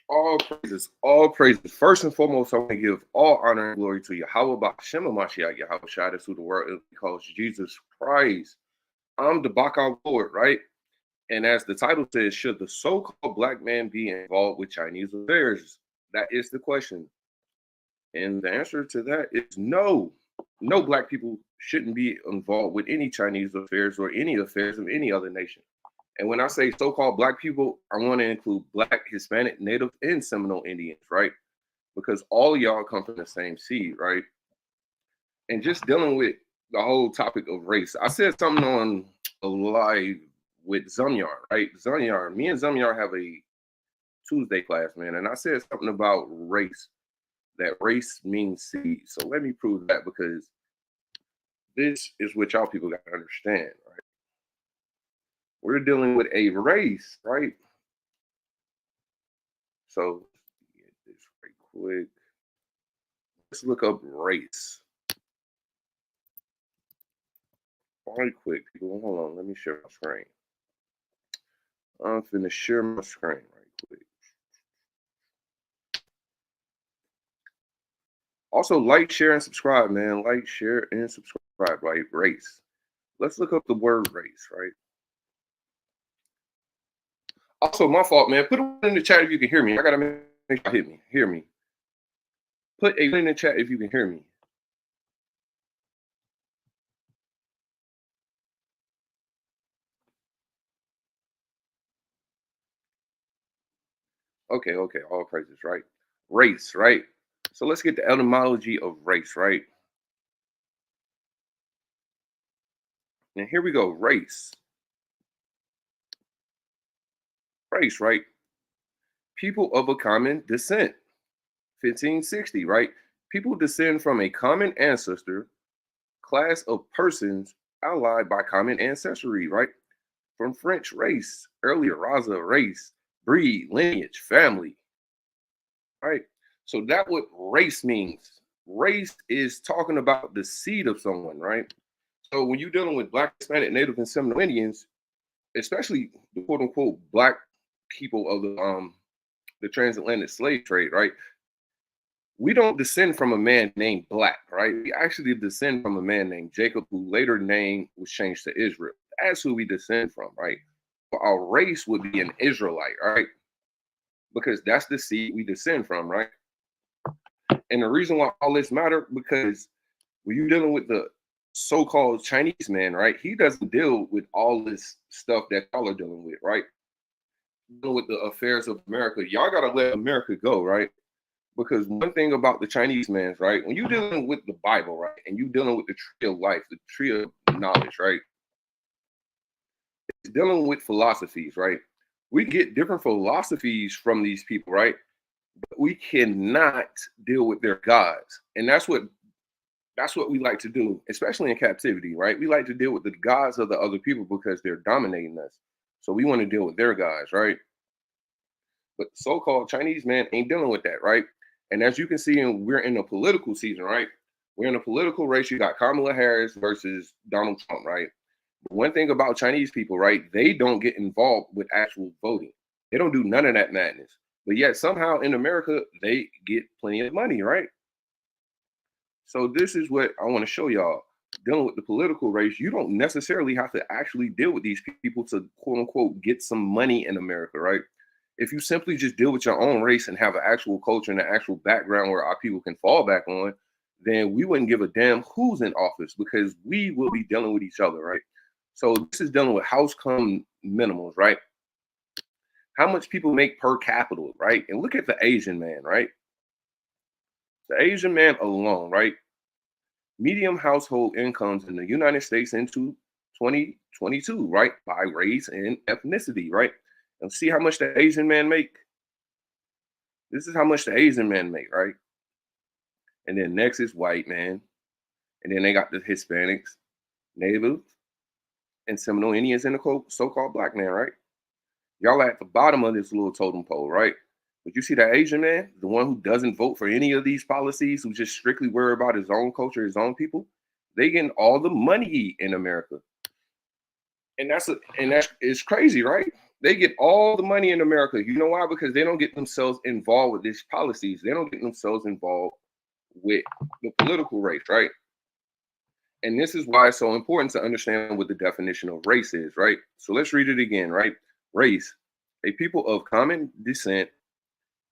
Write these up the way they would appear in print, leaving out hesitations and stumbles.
All praises, all praises. First and foremost, I want to give all honor and glory to Yahweh Ba'ashem Mashiach Yahweh Shai, that's who the world calls Jesus Christ. I'm the Baka Lord, right? And as the title says, should the so-called black man be involved with Chinese affairs? That is the question. And the answer to that is no. No black people shouldn't be involved with any Chinese affairs or any affairs of any other nation. And when I say so-called black people, I want to include black, Hispanic, Native, and Seminole Indians, right? Because all of y'all come from the same seed, right? And just dealing with the whole topic of race, I said something on a live with Zamyar, right? Zamyar, me and Zamyar have a Tuesday class, man, and I said something about race, that race means seed. So let me prove that, because this is what y'all people got to understand, right? We're dealing with a race, right? So get this right quick. Let's look up race. Right quick, people. Hold on. Let me share my screen. I'm finna share my screen right quick. Also, like, share, and subscribe, man. Like, share, and subscribe. Like, race. Let's look up the word race, right? Also, my fault, man. Put it in the chat if you can hear me. I gotta make sure you hear me. Put a in the chat if you can hear me. Okay, all praises, right? Race, right? So let's get the etymology of race, right? And here we go, race. Race, right? People of a common descent. 1560, right? People descend from a common ancestor, class of persons allied by common ancestry, right? From French race, earlier raza, race, breed, lineage, family, right? So that what race means. Race is talking about the seed of someone, right? So when you're dealing with Black, Hispanic, Native, and Seminole Indians, especially the quote unquote Black people of the transatlantic slave trade, right? We don't descend from a man named Black, right? We actually descend from a man named Jacob, who later name was changed to Israel. That's who we descend from, right? But our race would be an Israelite, right? Because that's the seed we descend from, right? And the reason why all this matter, because when you're dealing with the so-called Chinese man, right? He doesn't deal with all this stuff that y'all are dealing with, right? Dealing with the affairs of America. Y'all gotta let America go, right? Because one thing about the Chinese man, right? When you're dealing with the Bible, right, and you're dealing with the tree of life, the tree of knowledge, right? It's dealing with philosophies, right? We get different philosophies from these people, right? But we cannot deal with their gods. And that's what we like to do, especially in captivity, right? We like to deal with the gods of the other people because they're dominating us. So we want to deal with their gods, right? But the so-called Chinese man ain't dealing with that, right? And as you can see, we're in a political season, right? We're in a political race. You got Kamala Harris versus Donald Trump, right? But one thing about Chinese people, right? They don't get involved with actual voting. They don't do none of that madness. But yet somehow in America, they get plenty of money, right? So this is what I want to show y'all. Dealing with the political race, you don't necessarily have to actually deal with these people to quote unquote get some money in America, right? If you simply just deal with your own race and have an actual culture and an actual background where our people can fall back on, then we wouldn't give a damn who's in office because we will be dealing with each other, right? So this is dealing with house come minimums, right? How much people make per capita, right? And look at the Asian man, right? The Asian man alone, right? Medium household incomes in the United States into 2022, right? By race and ethnicity, right? And see how much the Asian man make. This is how much the Asian man make, right? And then next is white man, and then they got the Hispanics, Native, and Seminole Indians, and the so-called black man, right? Y'all are at the bottom of this little totem pole, right? But you see that Asian man, the one who doesn't vote for any of these policies, who just strictly worry about his own culture, his own people, they getting all the money in America. And that's it's crazy, right? They get all the money in America. You know why? Because they don't get themselves involved with these policies. They don't get themselves involved with the political race, right? And this is why it's so important to understand what the definition of race is, right? So let's read it again, right? Race, a people of common descent,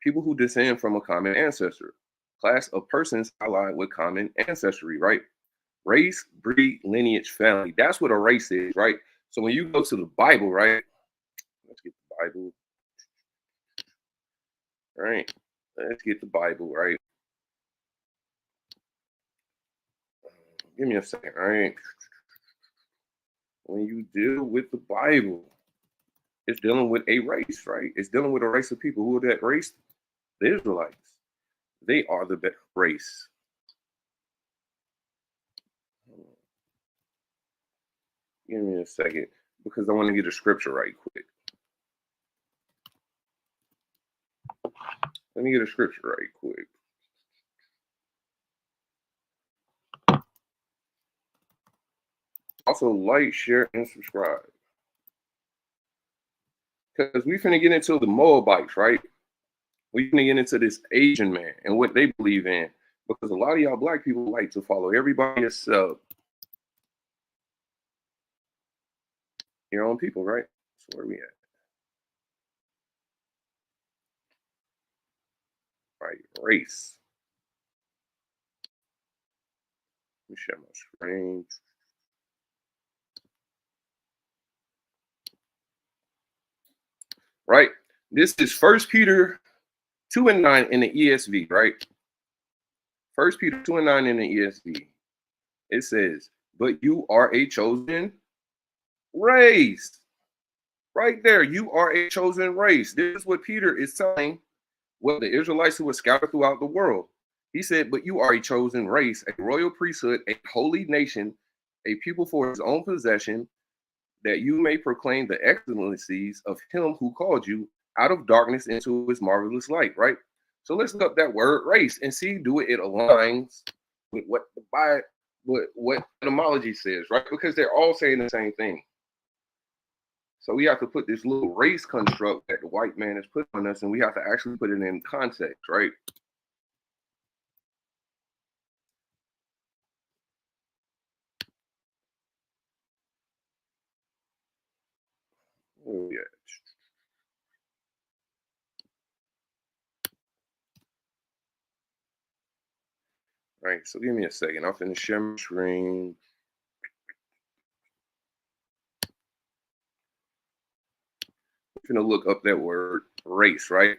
people who descend from a common ancestor, class of persons allied with common ancestry, right? Race, breed, lineage, family. That's what a race is, right? So when you go to the Bible, right? Let's get the Bible, right? Let's get the Bible, right? Give me a second, all right? When you deal with the Bible, it's dealing with a race, right? It's dealing with a race of people. Who are that race? The Israelites. They are the best race. Give me a second because I want to get a scripture right quick. Let me get a scripture right quick. Also, like, share, and subscribe. Because we finna get into the Moabites, right? We finna get into this Asian man and what they believe in. Because a lot of y'all black people like to follow everybody except your own people, right? So where we at? Right, race. Let me share my screen. Right? This is First Peter 2:9 in the ESV, right? First Peter 2:9 in the ESV. It says, but you are a chosen race. Right there, you are a chosen race. This is what Peter is telling what the Israelites who were scattered throughout the world. He said, but you are a chosen race, a royal priesthood, a holy nation, a people for his own possession, that you may proclaim the excellencies of him who called you out of darkness into his marvelous light, right? So let's look up that word race and see do it aligns with what the Bible, what etymology says, right? Because they're all saying the same thing. So we have to put this little race construct that the white man has put on us, and we have to actually put it in context, right? Oh, yeah. Right. So give me a second. I'm finna share my screen. I'm finna look up that word race, right?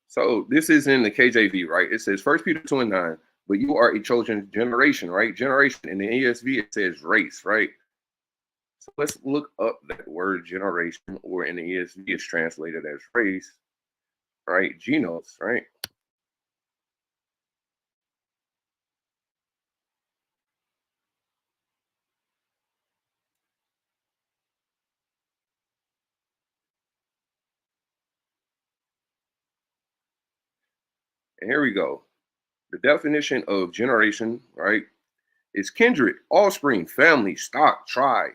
So this is in the KJV, right? It says First Peter 2:9, but you are a chosen generation, right? Generation in the ESV it says race, right? So let's look up that word generation, or in the ESV it's translated as race, right? Genos, right? And here we go. The definition of generation, right, is kindred, offspring, family, stock, tribe,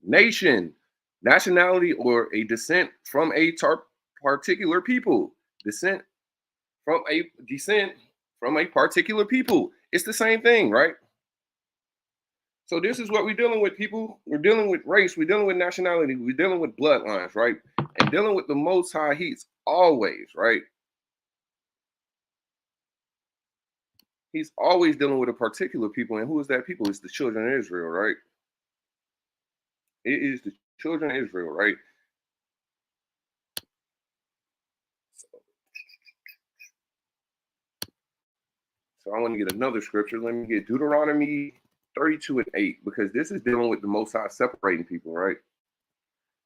nation, nationality, or a descent from a particular people. Descent descent from a particular people. It's the same thing, right? So this is what we're dealing with, people. We're dealing with race. We're dealing with nationality. We're dealing with bloodlines, right? And dealing with the Most High. He's always right. He's always dealing with a particular people, and who is that people? It's the children of Israel, right? It is the children of Israel, right? So I want to get another scripture. Let me get Deuteronomy 32:8, because this is dealing with the Most High separating people, right?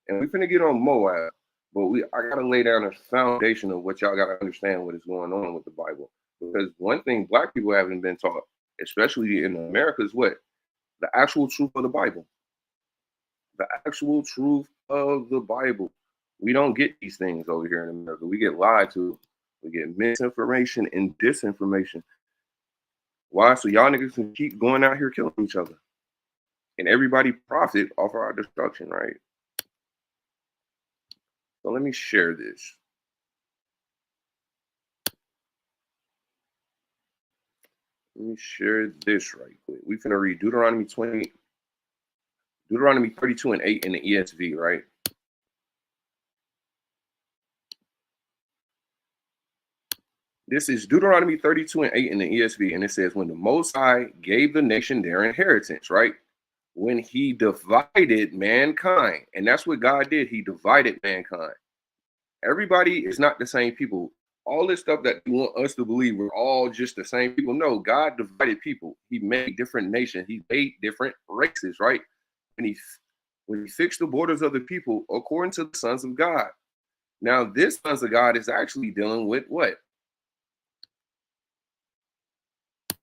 And we're gonna get on Moab, but I gotta lay down a foundation of what y'all gotta understand what is going on with the Bible. Because one thing black people haven't been taught, especially in America, is what? The actual truth of the Bible. The actual truth of the Bible. We don't get these things over here in America. We get lied to. We get misinformation and disinformation. Why? So y'all niggas can keep going out here killing each other. And everybody profit off our destruction, right? So let me share this. Let me share this right quick. We finna read Deuteronomy 32 and 8 in the ESV, right? This is Deuteronomy 32 and 8 in the ESV, and it says, when the Most High gave the nation their inheritance, right? When he divided mankind, and that's what God did, he divided mankind. Everybody is not the same people. All this stuff that you want us to believe we're all just the same people. No, God divided people. He made different nations. He made different races, right? And when he fixed the borders of the people according to the sons of God. Now, this sons of God is actually dealing with what?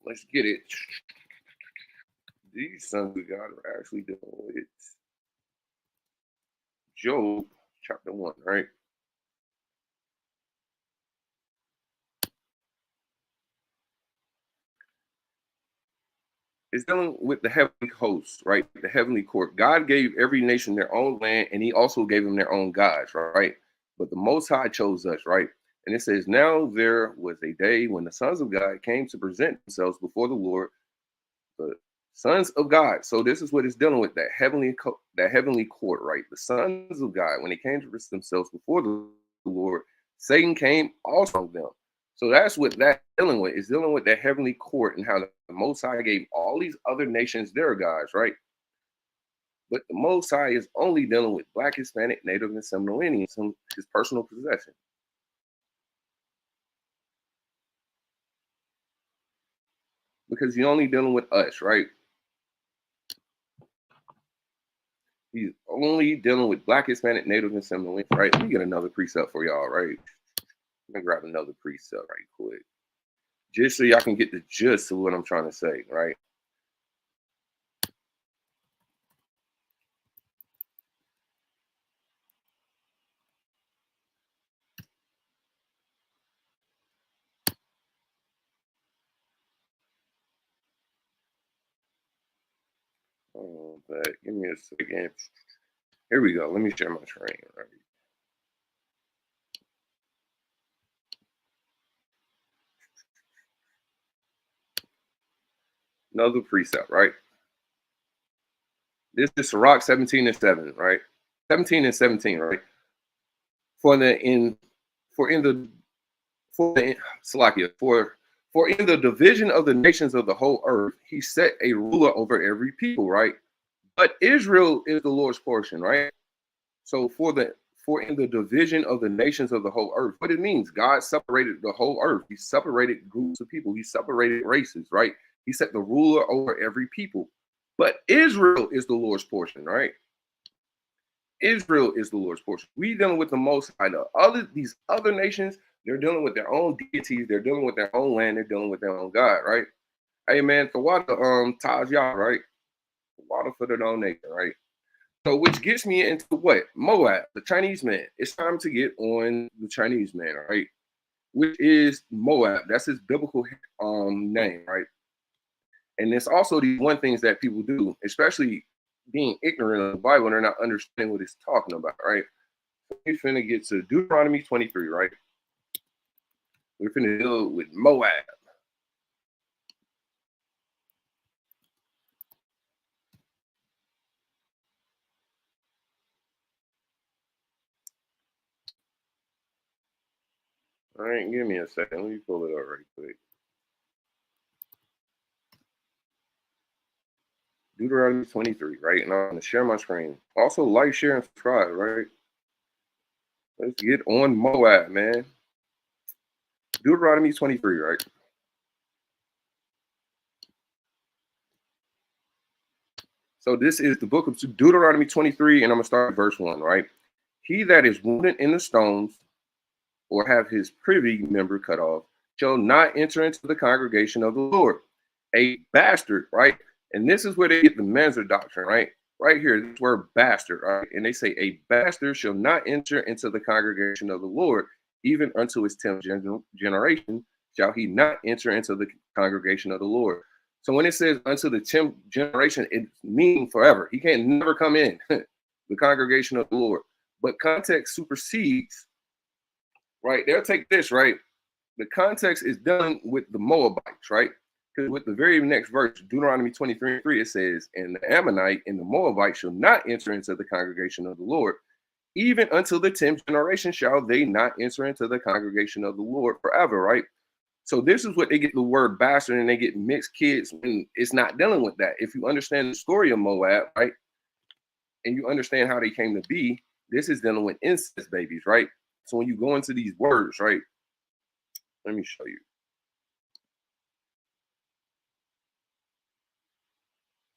Let's get it. These sons of God are actually dealing with Job chapter 1, right? It's dealing with the heavenly hosts, right? The heavenly court. God gave every nation their own land, and he also gave them their own gods, right? But the Most High chose us, right? And it says, now there was a day when the sons of God came to present themselves before the Lord, the sons of God. So this is what it's dealing with, that heavenly court, right? The sons of God, when they came to present themselves before the Lord, Satan came also on them. So that's what that dealing with. Is dealing with that heavenly court and how the Most High gave all these other nations their gods, right? But the Most High is only dealing with Black, Hispanic, Native, and Seminole Indians, his personal possession. Because he's only dealing with us, right? He's only dealing with Black, Hispanic, Native, and Seminole Indians, right? Let me get another precept for y'all, right? Let me grab another precept right quick. Just so y'all can get the gist of what I'm trying to say, right? But give me a second. Here we go. Let me share my screen, right? Another precept, right? This is Sirach 17 and 7, right? 17 and 17, right? For the in for in the for the Salakia, for in the division of the nations of the whole earth, he set a ruler over every people, right? But Israel is the Lord's portion, right? So for in the division of the nations of the whole earth, what it means, God separated the whole earth. He separated groups of people. He separated races, right? He set the ruler over every people. But Israel is the Lord's portion, right? Israel is the Lord's portion. We dealing with the Most High. These other nations, they're dealing with their own deities. They're dealing with their own land. They're dealing with their own God, right? Hey man, the water, Taj Yah, right? The water for their own nation, right? So, which gets me into what? Moab, the Chinese man. It's time to get on the Chinese man, right? Which is Moab. That's his biblical name, right? And it's also the one things that people do, especially being ignorant of the Bible, and they're not understanding what it's talking about, right? So we're finna get to Deuteronomy 23, right? We're finna deal with Moab. All right, give me a second. Let me pull it up right quick. Deuteronomy 23, right? And I'm gonna share my screen. Also, like, share, and subscribe, right? Let's get on Moab, man. Deuteronomy 23, right? So this is the book of Deuteronomy 23, and I'm gonna start at verse 1, right? He that is wounded in the stones or have his privy member cut off shall not enter into the congregation of the Lord. A bastard, right? And this is where they get the Mansur doctrine, right? Right here, this word bastard, right? And they say a bastard shall not enter into the congregation of the Lord, even unto his 10th generation, shall he not enter into the congregation of the Lord. So when it says unto the 10th generation, it means forever. He can't never come in the congregation of the Lord. But context supersedes, right? They'll take this, right? The context is done with the Moabites, right? Because with the very next verse, Deuteronomy 23:3, it says, and the Ammonite and the Moabite shall not enter into the congregation of the Lord, even until the 10th generation shall they not enter into the congregation of the Lord forever, right? So this is what they get the word bastard, and they get mixed kids, and it's not dealing with that. If you understand the story of Moab, right, and you understand how they came to be, this is dealing with incest babies, right? So when you go into these words, right, let me show you.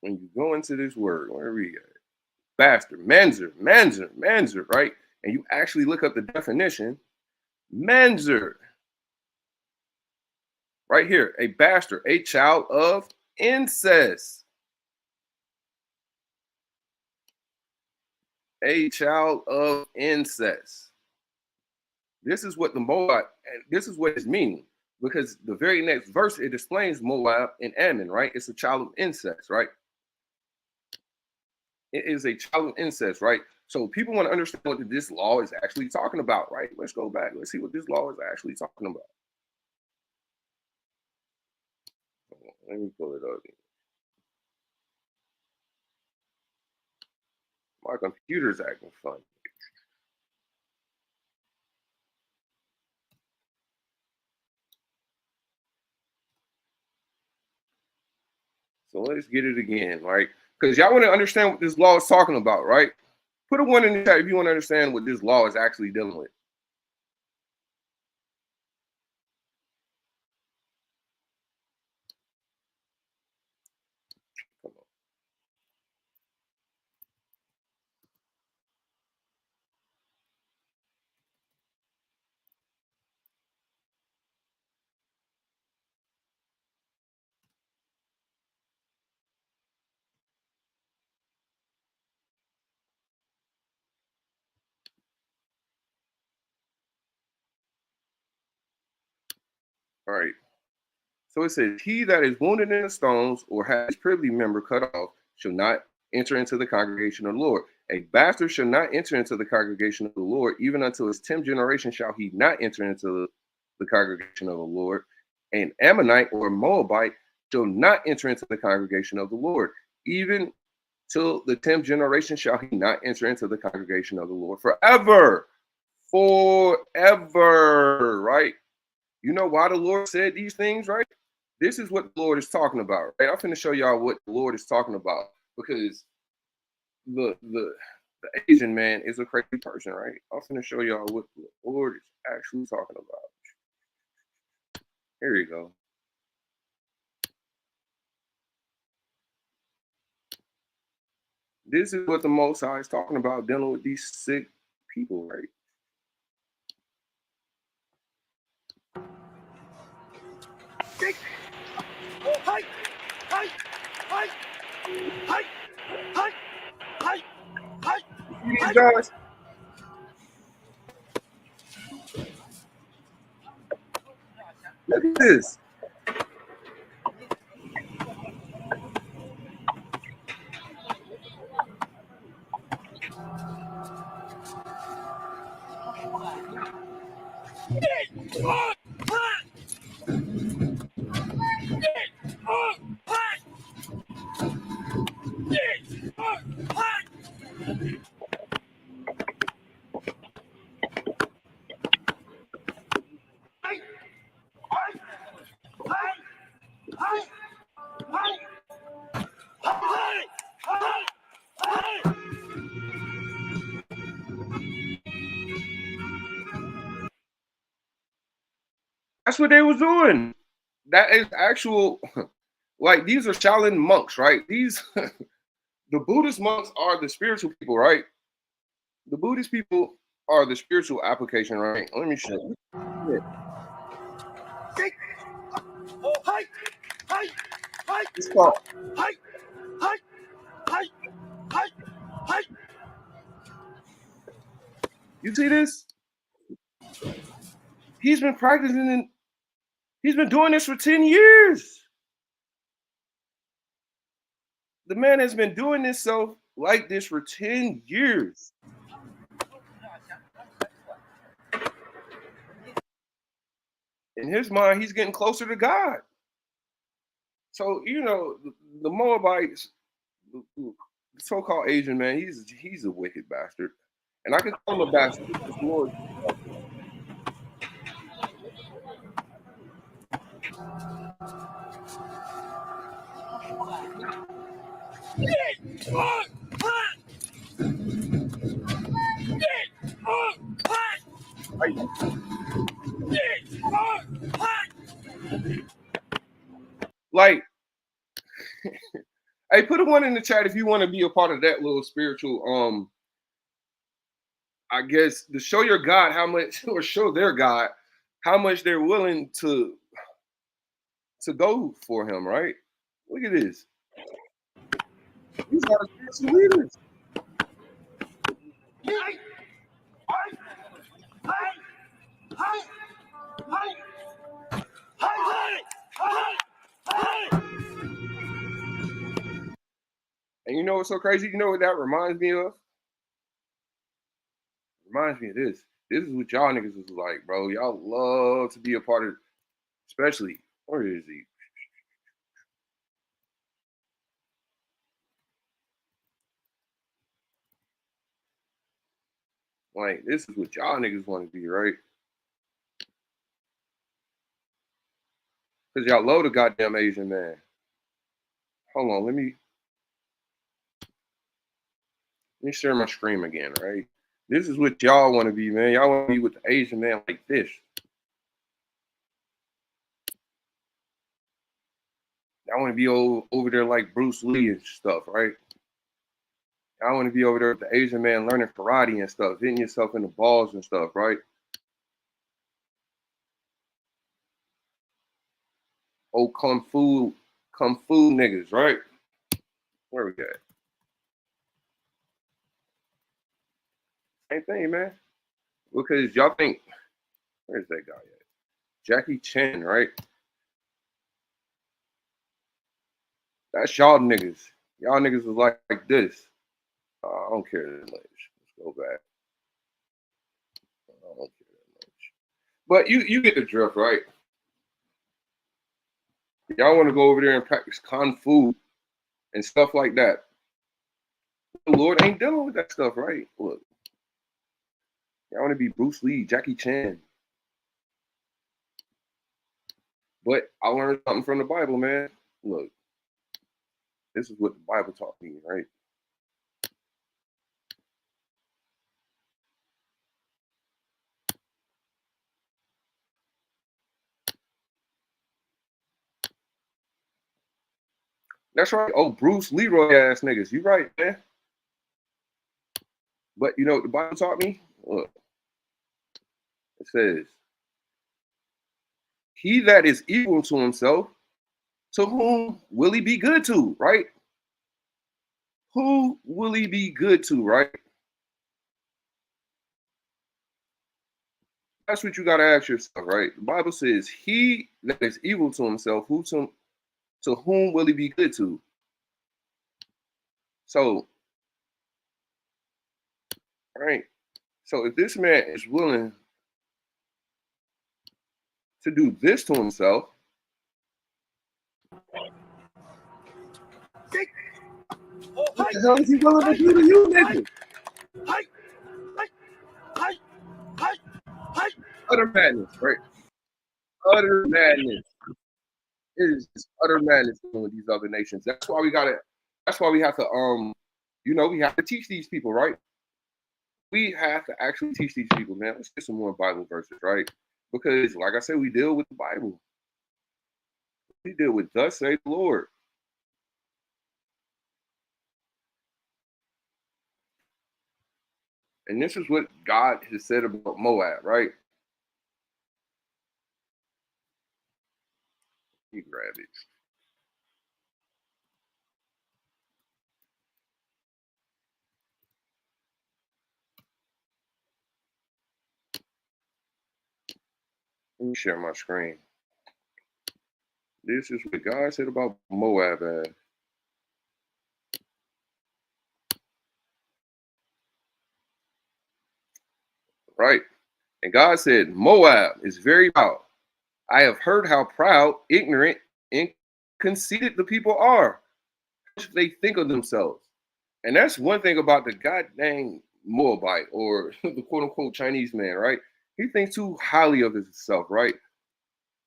When you go into this word, where we got it? Bastard, manzer, right? And you actually look up the definition, manzer, right here, a bastard, a child of incest. A child of incest. This is what the Moab, and this is what it's meaning, because the very next verse, it explains Moab and Ammon, right? It's a child of incest, right? It is a child of incest, right? So people want to understand what this law is actually talking about, right? Let's go back. Let's see what this law is actually talking about. Let me pull it up. My computer's acting funny. So let's get it again, right? Because y'all want to understand what this law is talking about, right? Put a 1 in the chat if you want to understand what this law is actually dealing with. Come on. All right. So it says, he that is wounded in the stones or has his privy member cut off shall not enter into the congregation of the Lord. A bastard shall not enter into the congregation of the Lord, even until his 10th generation shall he not enter into the congregation of the Lord. An Ammonite or Moabite shall not enter into the congregation of the Lord, even till the 10th generation shall he not enter into the congregation of the Lord forever. Forever, right? You know why the Lord said these things, right? This is what the Lord is talking about, right? I'm finna show y'all what the Lord is talking about, because the Asian man is a crazy person, right? I'm finna show y'all what the Lord is actually talking about. Here you go. This is what the Most High is talking about, dealing with these sick people, right? These guys. Look at this. That's what they was doing. That is actual, like, these are Shaolin monks, right? These the Buddhist monks are the spiritual people, right? The Buddhist people are the spiritual application, right? Let me show you. It's called. You see this? He's been practicing He's been doing this for 10 years. The man has been doing this so like this for 10 years. In his mind, he's getting closer to God. So, the Moabites, the so-called Asian man, he's a wicked bastard. And I can call him a bastard because the Lord. Like, hey, put a one in the chat if you want to be a part of that little spiritual, I guess, to show your God how much, or show their God how much they're willing to go for him, right? Look at this. These are spiritual leaders. And you know what's so crazy? You know what that reminds me of? Reminds me of this. This is what y'all niggas is like, bro. Y'all love to be a part of, especially, where is he? Like, this is what y'all niggas want to be, right? Because y'all love the goddamn Asian man. Hold on, let me share my screen again, right? This is what y'all want to be, man. Y'all want to be with the Asian man like this. Y'all want to be over there like Bruce Lee and stuff, right? Y'all want to be over there with the Asian man learning karate and stuff, hitting yourself in the balls and stuff, right? Oh, kung fu niggas, right? Where we at? Same thing, man. Because y'all think, where's that guy at? Jackie Chan, right? That's y'all niggas. Y'all niggas was like this. I don't care that much. Let's go back. I don't care that much. But you get the drift, right? Y'all want to go over there and practice kung fu and stuff like that. The Lord ain't dealing with that stuff, right? Look, y'all want to be Bruce Lee, Jackie Chan. But I learned something from the Bible, man. Look, this is what the Bible taught me, right? That's right. Oh, Bruce Leroy ass niggas. You right, man. But you know what the Bible taught me? Look, it says, he that is evil to himself, to whom will he be good to, right? Who will he be good to, right? That's what you got to ask yourself, right? The Bible says, he that is evil to himself, to whom will he be good to? So, right? So if this man is willing to do this to himself, what the hell is he willing to do to you, nigga? Utter madness, right? Utter madness. It is just utter madness with these other nations. That's why we gotta. That's why we have to. We have to teach these people, right? We have to actually teach these people, man. Let's get some more Bible verses, right? Because, like I said, we deal with the Bible. We deal with "Thus say the Lord." And this is what God has said about Moab, right? You grab it. Let me share my screen. This is what God said about Moab. Right. And God said, Moab is very proud. I have heard how proud, ignorant, and conceited the people are. They think of themselves. And that's one thing about the goddamn Moabite or the quote unquote Chinese man, right? He thinks too highly of himself, right?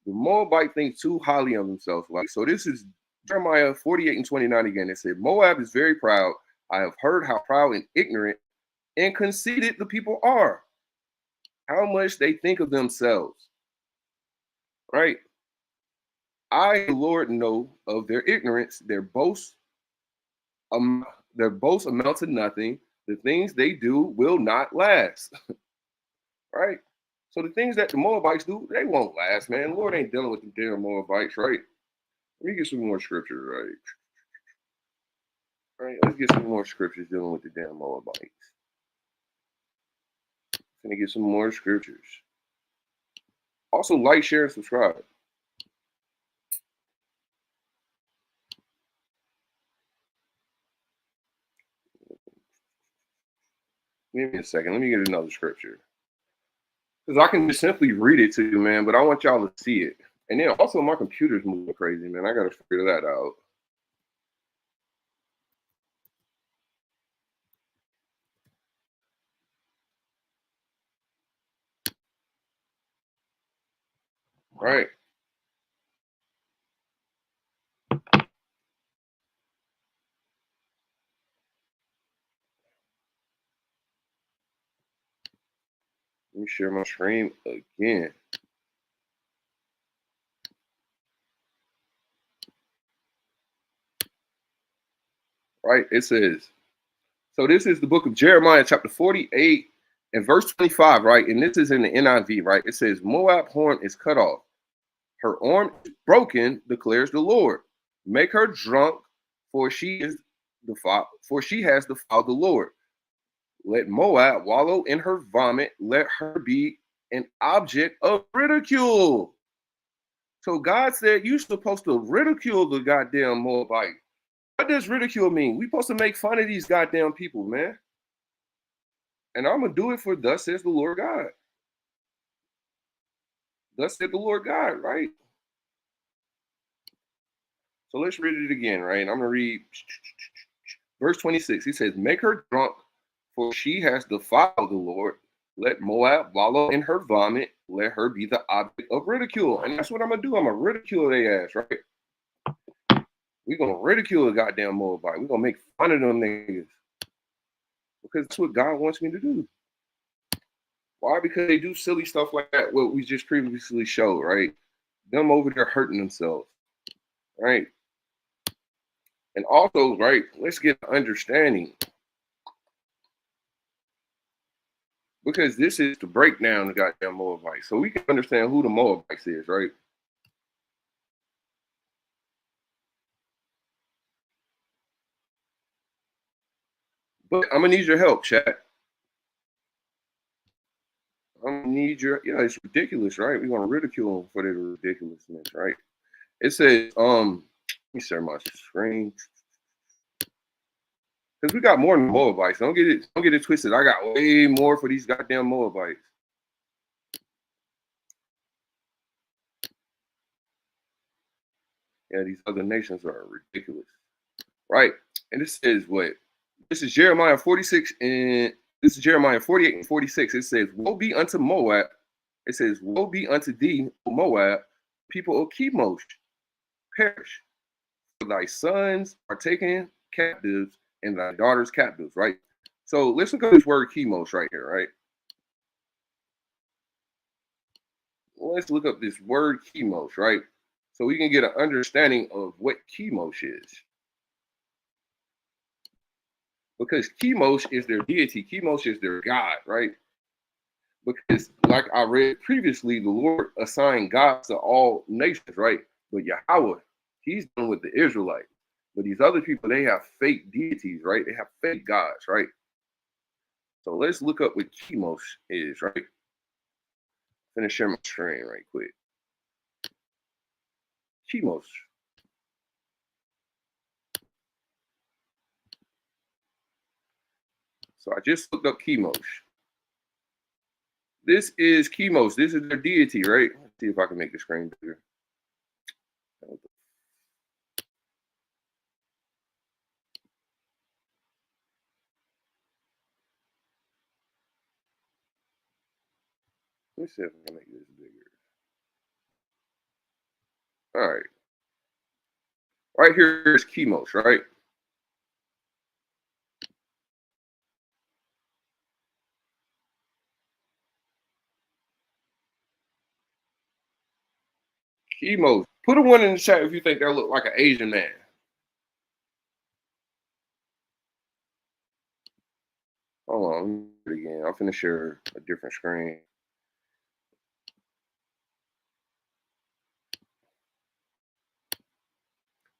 The Moabite thinks too highly of himself. Like, so this is Jeremiah 48 and 29 again. It said, Moab is very proud. I have heard how proud and ignorant and conceited the people are. How much they think of themselves, right? I, the Lord, know of their ignorance. Um, their boast amount to nothing. The things they do will not last, right? So the things that the Moabites do, they won't last, man. The Lord ain't dealing with the damn Moabites, right? Let me get some more scripture, right? All right, let's get some more scriptures dealing with the damn Moabites. Gonna get some more scriptures. Also, like, share, and subscribe. Give me a second. Let me get another scripture. Because I can just simply read it to you, man, but I want y'all to see it. And then also my computer's moving crazy, man. I gotta figure that out. All right. Let me share my screen again. Right? It says, so this is the book of Jeremiah, chapter 48 and verse 25, right? And this is in the NIV, right? It says, Moab horn is cut off. Her arm is broken, declares the Lord. Make her drunk, for she has defiled the Lord. Let Moab wallow in her vomit. Let her be an object of ridicule. So God said you're supposed to ridicule the goddamn Moabite. What does ridicule mean? We supposed to make fun of these goddamn people, man. And I'm gonna do it for thus says the Lord God. Thus said the Lord God, right? So let's read it again, right? And I'm gonna read verse 26. He says, Make her drunk, for she has defiled the Lord. Let Moab wallow in her vomit. Let her be the object of ridicule. And that's what I'm gonna do. I'm gonna ridicule their ass, right? We're gonna ridicule the goddamn Moabite. We're gonna make fun of them niggas. Because that's what God wants me to do. Why? Because they do silly stuff like that, what we just previously showed, right? Them over there hurting themselves, right? And also, right, let's get an understanding. Because this is to break down the goddamn Moabites. So we can understand who the Moabites is, right? But I'm gonna need your help, chat. I'm gonna need your, yeah, it's ridiculous, right? We're gonna ridicule them for their ridiculousness, right? It says, let me share my screen. Because we got more than Moabites. Don't get it twisted. I got way more for these goddamn Moabites. Yeah, these other nations are ridiculous, right? And this is what this is Jeremiah 46 and this is Jeremiah 48 and 46. It says, Woe be unto Moab. It says, Woe be unto thee, O Moab, people of Chemosh, perish. For thy sons are taken captives and thy daughters captives, right? So let's look at this word Chemosh right here, right? Let's look up this word Chemosh, right? So we can get an understanding of what Chemosh is. Because Chemosh is their deity, Chemosh is their God, right? Because, like I read previously, the Lord assigned gods to all nations, right? But Yahweh, he's done with the Israelites. But these other people, they have fake deities, right? They have fake gods, right? So let's look up what Chemosh is, right? I'm gonna share my screen right quick. Chemos. So I just looked up Chemos. This is Chemos. This is their deity, right? Let's see if I can make the screen bigger. Let's see if I can make this bigger. All right. Right here is Chemos, right? Chemos. Put a one in the chat if you think that look like an Asian man. Hold on, again. I'm finna share a different screen.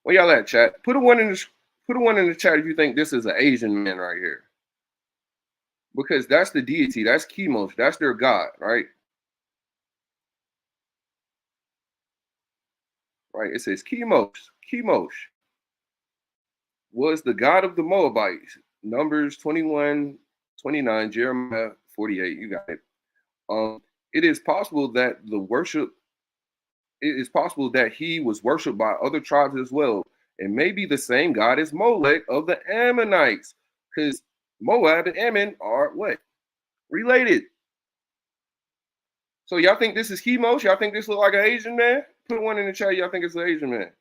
Where y'all at, chat? Put a one in the chat if you think this is an Asian man right here. Because that's the deity, that's Chemos, that's their god, right? Right. It says Chemos. Chemos was the god of the Moabites. Numbers 21, 29, Jeremiah 48. You got it. It is possible that he was worshipped by other tribes as well. And maybe the same God as Molech of the Ammonites. Because Moab and Ammon are what? Related. So y'all think this is Chemos? Y'all think this look like an Asian man? Put one in the chat. Y'all think it's an Asian man?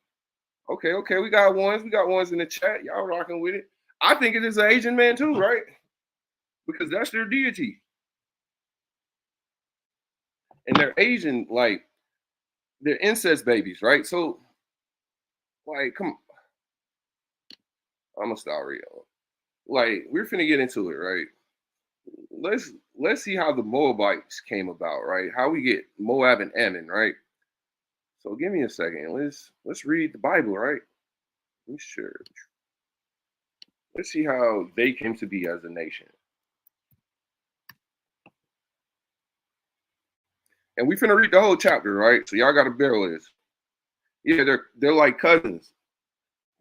Okay, we got ones. We got ones in the chat. Y'all rocking with it. I think it is an Asian man too, right? Because that's their deity. And they're Asian, like they're incest babies, right? So, like, come on. I'm gonna start real. Like, we're finna get into it, right? Let's see how the Moabites came about, right? How we get Moab and Ammon, right? So give me a second. Let's read the Bible, right? Let's see how they came to be as a nation. And we finna read the whole chapter, right? So y'all gotta bear with us. Yeah, they're like cousins.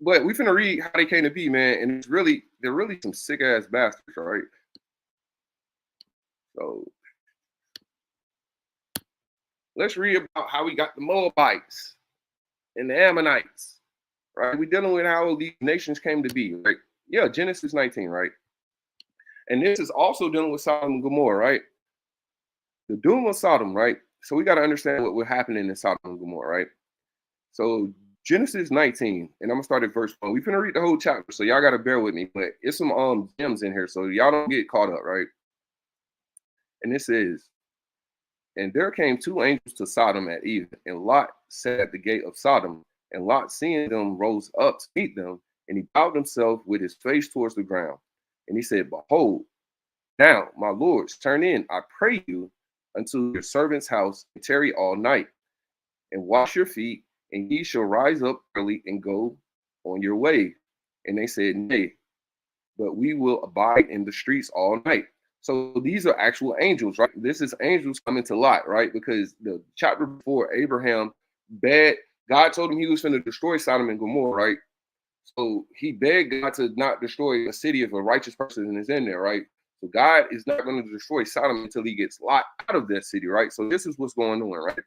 But we finna read how they came to be, man. And they're really some sick ass bastards, right? So let's read about how we got the Moabites and the Ammonites, right? We're dealing with how these nations came to be, right? Yeah, Genesis 19, right? And this is also dealing with Sodom and Gomorrah, right? The doom of Sodom, right? So we got to understand what was happening in Sodom and Gomorrah, right? So Genesis 19, and I'm gonna start at verse 1. We're gonna read the whole chapter, so y'all gotta bear with me, but it's some gems in here, so y'all don't get caught up, right? And this is, and there came two angels to Sodom at even, and Lot sat at the gate of Sodom, and Lot, seeing them, rose up to meet them, and he bowed himself with his face towards the ground. And he said, Behold, now, my lords, turn in, I pray you, unto your servant's house, and tarry all night, and wash your feet, and ye shall rise up early and go on your way. And they said, Nay, but we will abide in the streets all night. So these are actual angels, right? This is angels coming to Lot, right? Because the chapter before, Abraham begged, God told him he was going to destroy Sodom and Gomorrah, right? So he begged God to not destroy a city if a righteous person is in there, right? So God is not going to destroy Sodom until he gets Lot out of that city, right? So this is what's going on, right?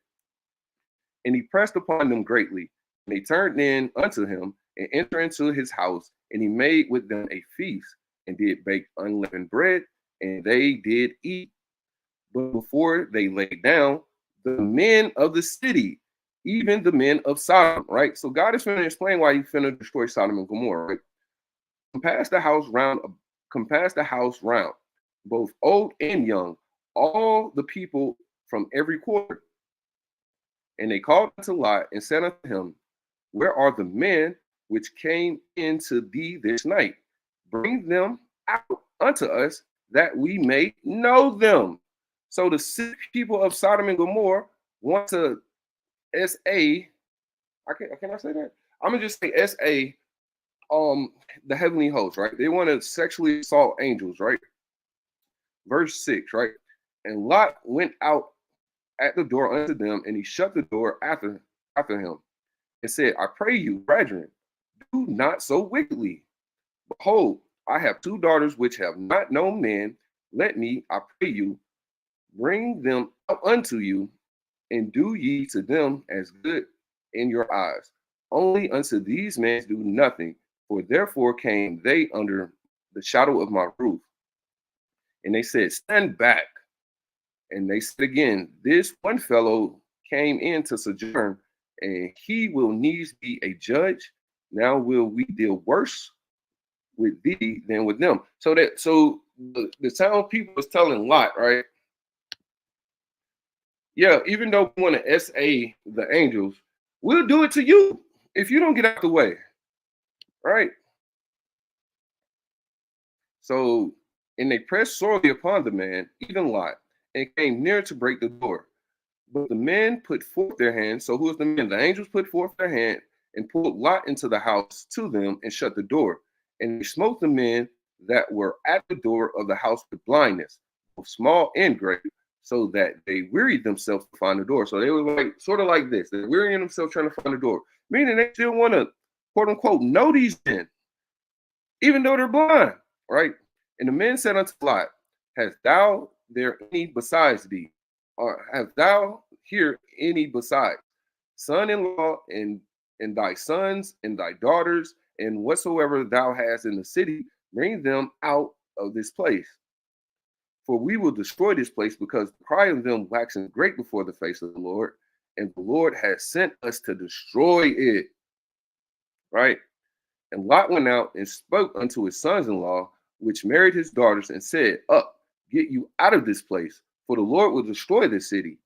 And he pressed upon them greatly. And they turned in unto him and entered into his house, and he made with them a feast, and did bake unleavened bread, and they did eat. But before they lay down, the men of the city, even the men of Sodom, right? So God is going to explain why he's going to destroy Sodom and Gomorrah, right? Compass the house round, both old and young, all the people from every quarter. And they called unto Lot and said unto him, Where are the men which came into thee this night? Bring them out unto us, that we may know them. So the sick people of Sodom and Gomorrah want to can I say that? I'm gonna just say the heavenly host, right? They want to sexually assault angels, right? Verse 6, right? And Lot went out at the door unto them, and he shut the door after him. and said, I pray you, brethren, do not so wickedly. Behold, I have two daughters which have not known men. Let me, I pray you, bring them up unto you, and do ye to them as good in your eyes. Only unto these men do nothing, for therefore came they under the shadow of my roof. And they said, stand back. And they said again, this one fellow came in to sojourn, and he will needs be a judge. Now will we deal worse with thee than with them. So the town people was telling Lot, right? Yeah, even though we want to SA the angels, we'll do it to you if you don't get out the way, right? So, and they pressed sorely upon the man, even Lot, and came near to break the door. But the men put forth their hands. So who was the men? The angels put forth their hand and pulled Lot into the house to them and shut the door. And they smote the men that were at the door of the house with blindness, both small and great, so that they wearied themselves to find the door. So they were like, sort of like this. They're wearying themselves trying to find the door, meaning they still want to, quote unquote, know these men, even though they're blind, right? And the men said unto Lot, hast thou there any besides thee? Or have thou here any besides son-in-law and thy sons and thy daughters and whatsoever thou hast in the city, bring them out of this place. For we will destroy this place, because the cry of them waxen great before the face of the Lord, and the Lord has sent us to destroy it. Right? And Lot went out and spoke unto his sons-in-law, which married his daughters, and said, up, get you out of this place, for the Lord will destroy this city.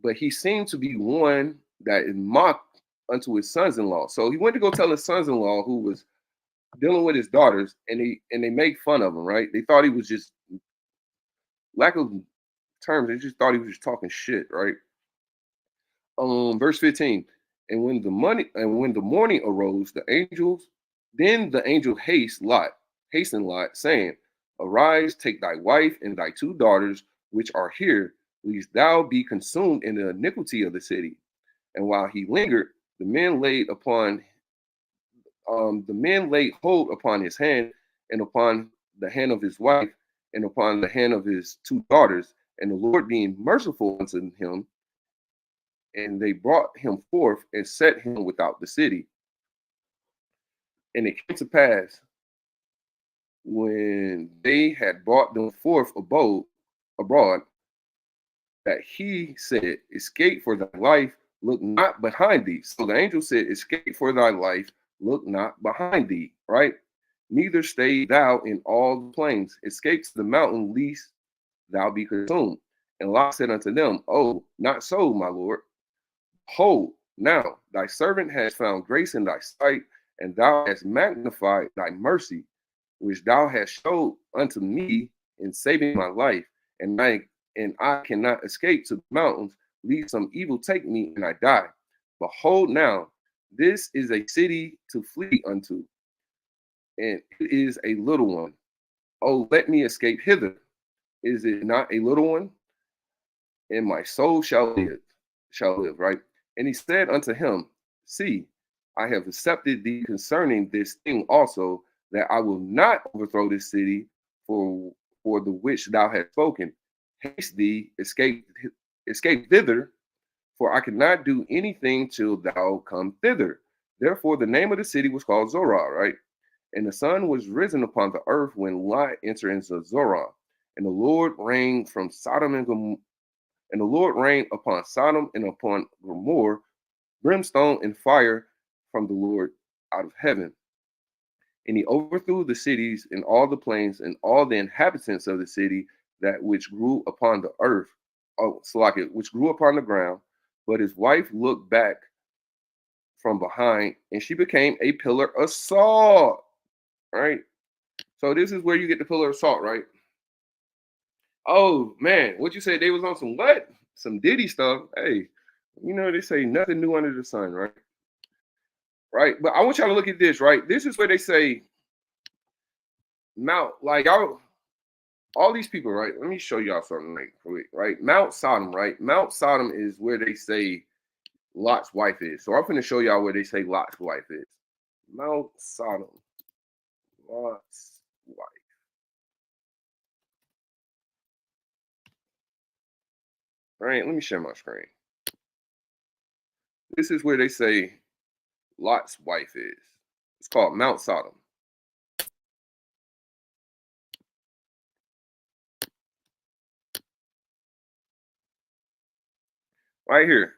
But he seemed to be one that is mocked unto his sons-in-law. So he went to go tell his sons-in-law, who was dealing with his daughters, and they make fun of him, right? They thought he was just, lack of terms, they just thought he was just talking shit, right? Verse 15. And when the morning arose, then the angel hastened Lot, saying, arise, take thy wife and thy two daughters, which are here, lest thou be consumed in the iniquity of the city. And while he lingered, the men laid hold upon his hand, and upon the hand of his wife, and upon the hand of his two daughters, and the Lord being merciful unto him, and they brought him forth and set him without the city. And it came to pass, when they had brought them forth abroad, that he said, escape for thy life, look not behind thee. So the angel said, escape for thy life, look not behind thee, right? Neither stay thou in all the plains, escape to the mountain, lest thou be consumed. And Lot said unto them, oh, not so, my Lord. Hold, now thy servant has found grace in thy sight, and thou hast magnified thy mercy, which thou hast showed unto me in saving my life. And I cannot escape to the mountains, lest some evil take me and I die. Behold, now this is a city to flee unto, and it is a little one. Oh, let me escape hither. Is it not a little one? And my soul shall live, right? And he said unto him, see, I have accepted thee concerning this thing also, that I will not overthrow this city for the which thou hast spoken. Haste thee, escape thither, for I cannot do anything till thou come thither. Therefore the name of the city was called Zorah, right? And the sun was risen upon the earth when Lot entered into Zorah. And the Lord rained from Sodom and the Lord rained upon Sodom and upon Gomorrah brimstone and fire from the Lord out of heaven. And he overthrew the cities and all the plains and all the inhabitants of the city, that which grew upon the earth, which grew upon the ground. But his wife looked back from behind, and she became a pillar of salt. Right? So this is where you get the pillar of salt, right? Oh man, what you say? They was on some what? Some Diddy stuff. Hey, they say nothing new under the sun, right? Right. But I want y'all to look at this, right? This is where they say Mount, like all these people, right? Let me show y'all something right quick, right? Mount Sodom, right? Mount Sodom is where they say Lot's wife is. So I'm going to show y'all where they say Lot's wife is. Mount Sodom. Lot's wife. All right, let me share my screen. This is where they say Lot's wife is. It's called Mount Sodom. Right here.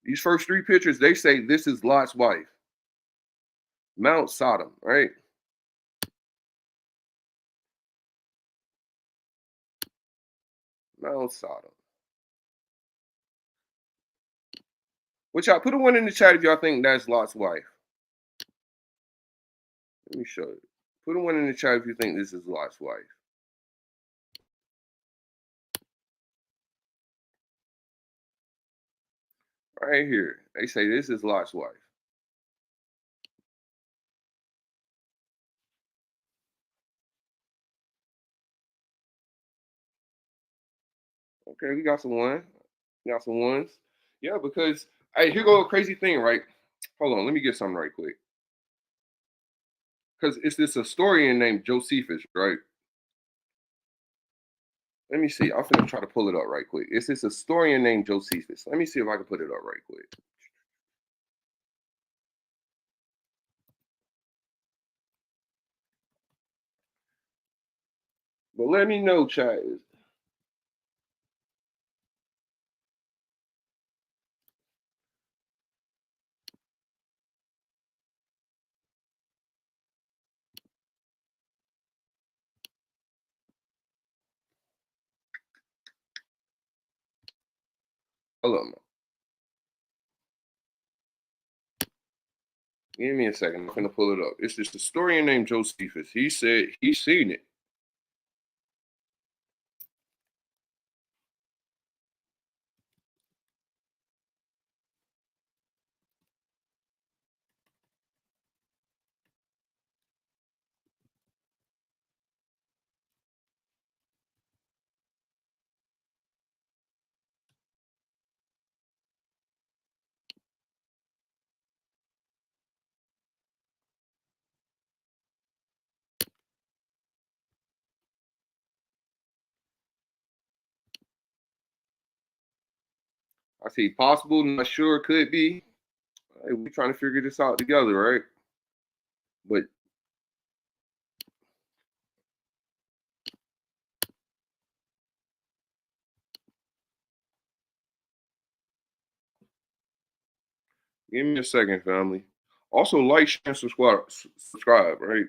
These first three pictures, they say this is Lot's wife. Mount Sodom, right? Mount Sodom. Which y'all put a one in the chat if y'all think that's Lot's wife. Let me show you. Put a one in the chat if you think this is Lot's wife. Right here. They say this is Lot's wife. Okay, we got some one. We got some ones. Yeah, because hey, here go a crazy thing, right? Hold on, let me get something right quick. Because it's this historian named Josephus, right? Let me see. I'm gonna try to pull it up right quick. It's this historian named Josephus. Let me see if I can put it up right quick. But let me know, chat. Hold on. Give me a second. I'm gonna pull it up. It's this historian named Josephus. He said he's seen it. I see possible, not sure, could be. Hey, we're trying to figure this out together, right? But give me a second, family. Also, like, share, and subscribe, right?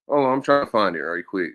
Oh, I'm trying to find it right quick.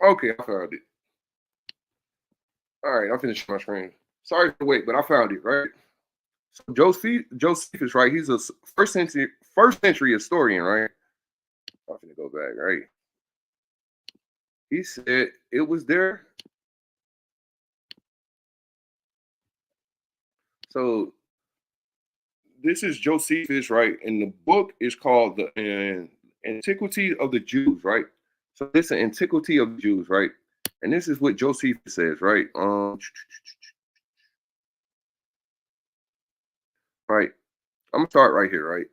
Okay, I found it. All right, I finished my screen. Sorry for the wait, but I found it, right? So Josephus, right? He's a first century historian, right? I'm gonna go back, right? He said it was there. So this is Josephus, right? And the book is called the Antiquity of the Jews, right? So this is an Antiquity of the Jews, right? And this is what Josephus says, right? Right. I'm gonna start right here, right?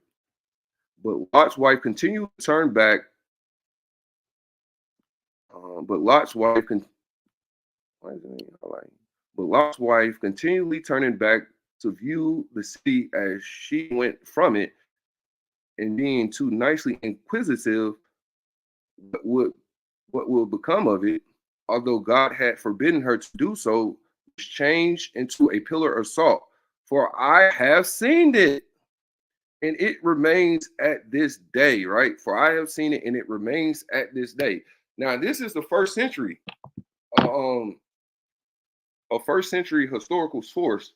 But Lot's wife continued to turn back. But Lot's wife con- why is it highlighting? But Lot's wife continually turning back to view the city as she went from it, and being too nicely inquisitive, what would what will become of it, although God had forbidden her to do so, was changed into a pillar of salt. For I have seen it, and it remains at this day, right? For I have seen it, and it remains at this day. Now, this is the first century, um, a first century historical source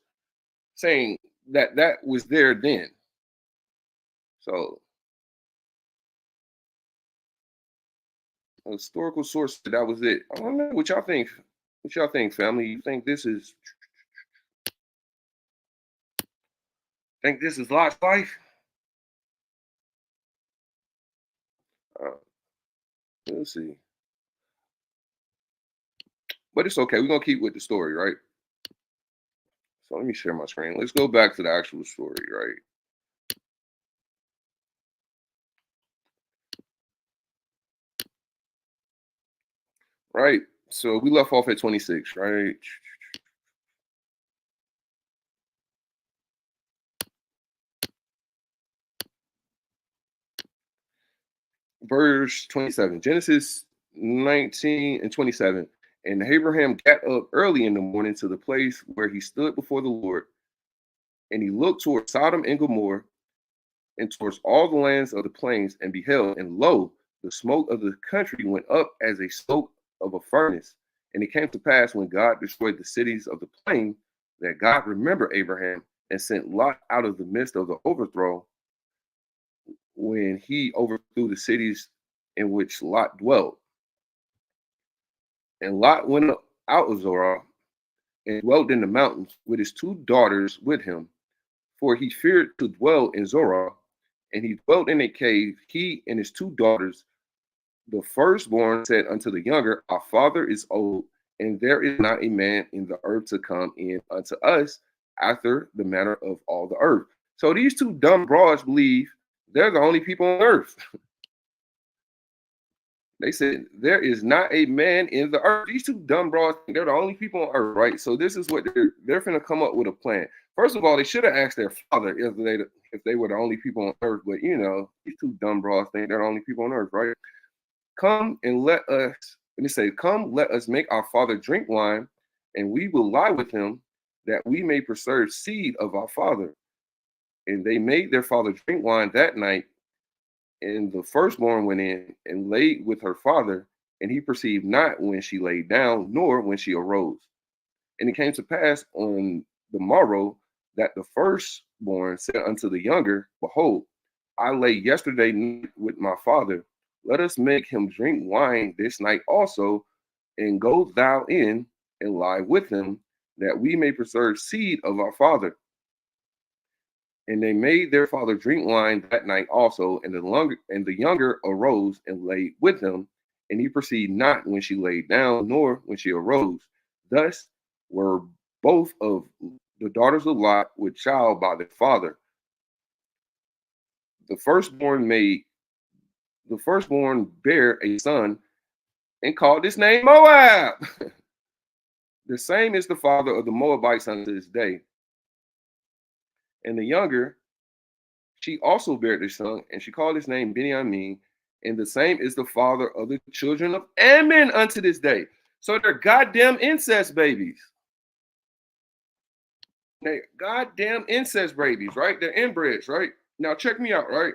saying that that was there then. So, a historical source that was it. I don't know what y'all think. What y'all think, family? You think this is Lot's life? Uh, let's see. But it's okay. We're gonna keep with the story, right? So let me share my screen. Let's go back to the actual story, right? Right. So we left off at 26, right? Verse 27. Genesis 19 and 27. And Abraham got up early in the morning to the place where he stood before the Lord, and he looked toward Sodom and Gomorrah and towards all the lands of the plains, and beheld, and lo, the smoke of the country went up as a smoke of a furnace. And it came to pass, when God destroyed the cities of the plain, that God remembered Abraham and sent Lot out of the midst of the overthrow, when he overthrew the cities in which Lot dwelt. And Lot went up out of Zorah and dwelt in the mountains with his two daughters with him, for he feared to dwell in Zorah. And he dwelt in a cave, he and his two daughters. The firstborn said unto the younger, Our father is old, and there is not a man in the earth to come in unto us after the manner of all the earth. So these two dumb broads believe they're the only people on earth. They said, There is not a man in the earth. These two dumb broads, they're the only people on earth, right? So this is what they're going to come up with a plan. First of all, they should have asked their father if they were the only people on earth. But these two dumb broads think they're the only people on earth, right? Come and let us, and he said, Come, let us make our father drink wine, and we will lie with him, that we may preserve seed of our father. And they made their father drink wine that night. And the firstborn went in and laid with her father, and he perceived not when she laid down, nor when she arose. And it came to pass on the morrow, that the firstborn said unto the younger, Behold, I lay yesterday night with my father. Let us make him drink wine this night also, and go thou in and lie with him, that we may preserve seed of our father. And they made their father drink wine that night also, and the younger arose and laid with him, and he perceived not when she laid down, nor when she arose. Thus were both of the daughters of Lot with child by their father. The firstborn made the firstborn bare a son, and called his name Moab. The same is the father of the Moabites unto this day. And the younger, she also bare a son, and she called his name Benjamin. And the same is the father of the children of Ammon unto this day. So they're goddamn incest babies. They goddamn incest babies, right? They're inbreds, right? Now check me out, right?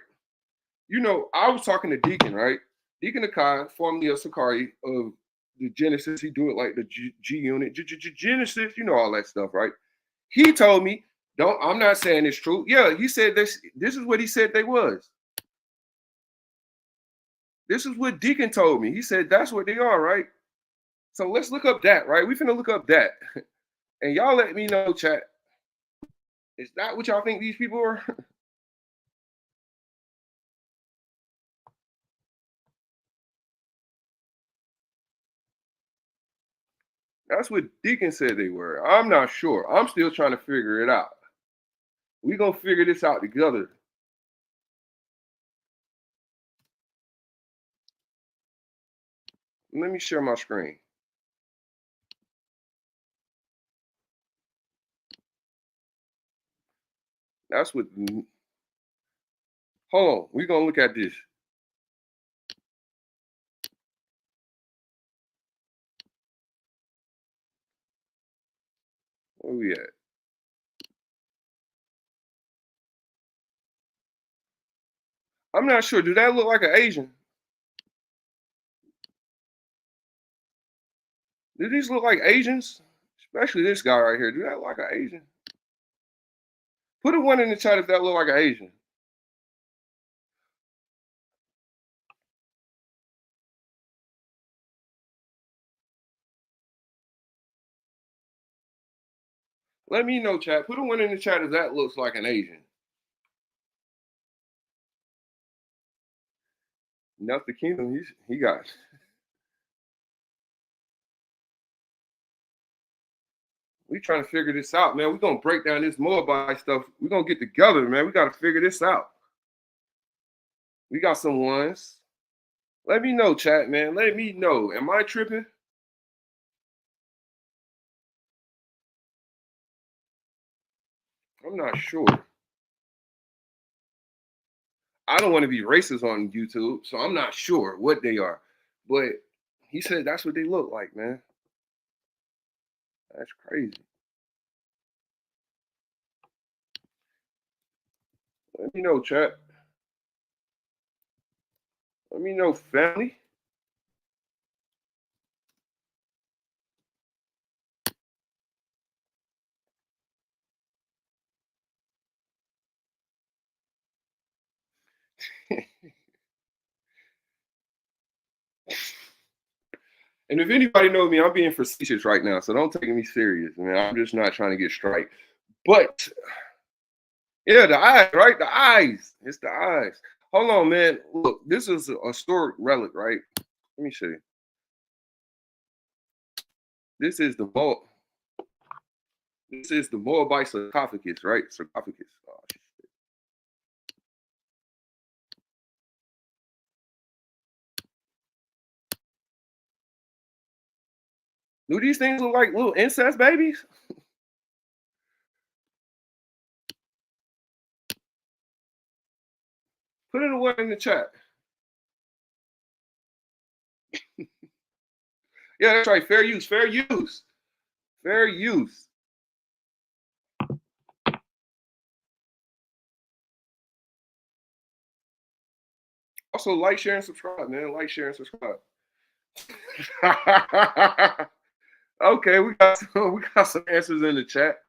I was talking to Deacon, right? Deacon Akai, formerly of Sakari of the Genesis. He do it like the G unit, Genesis, all that stuff, right? He told me, I'm not saying it's true. Yeah, he said this is what he said they was. This is what Deacon told me. He said that's what they are, right? So let's look up that, right? We finna look up that. And y'all let me know, chat. Is that what y'all think these people are? That's what Deacon said they were. I'm not sure. I'm still trying to figure it out. We gonna figure this out together. Let me share my screen. That's what. Hold on. We're gonna look at this. Where we at? I'm not sure. Do that look like an Asian? Do these look like Asians? Especially this guy right here. Do that look like an Asian? Put a one in the chat if that look like an Asian. Let me know, chat. Put a one in the chat if that looks like an Asian. That's the kingdom. He got. We trying to figure this out, man. We're gonna break down this Moabite stuff. We're gonna get together, man. We gotta figure this out. We got some ones. Let me know, chat, man. Let me know. Am I tripping? I'm not sure. I don't want to be racist on YouTube, so I'm not sure what they are. But he said that's what they look like, man. That's crazy. Let me know, chat. Let me know, family. And if anybody knows me, I'm being facetious right now, so don't take me serious, man. I'm just not trying to get straight. But yeah, the eyes, right? The eyes. It's the eyes. Hold on, man. Look, this is a historic relic, right? Let me show you. This is the vault. This is the Moabite sarcophagus, right? Sarcophagus. Oh, shit. Do these things look like little incest babies? Put it away in the chat. Yeah, that's right. Fair use. Fair use. Fair use. Also, like, share, and subscribe, man. Like, share, and subscribe. Okay, we got some answers in the chat.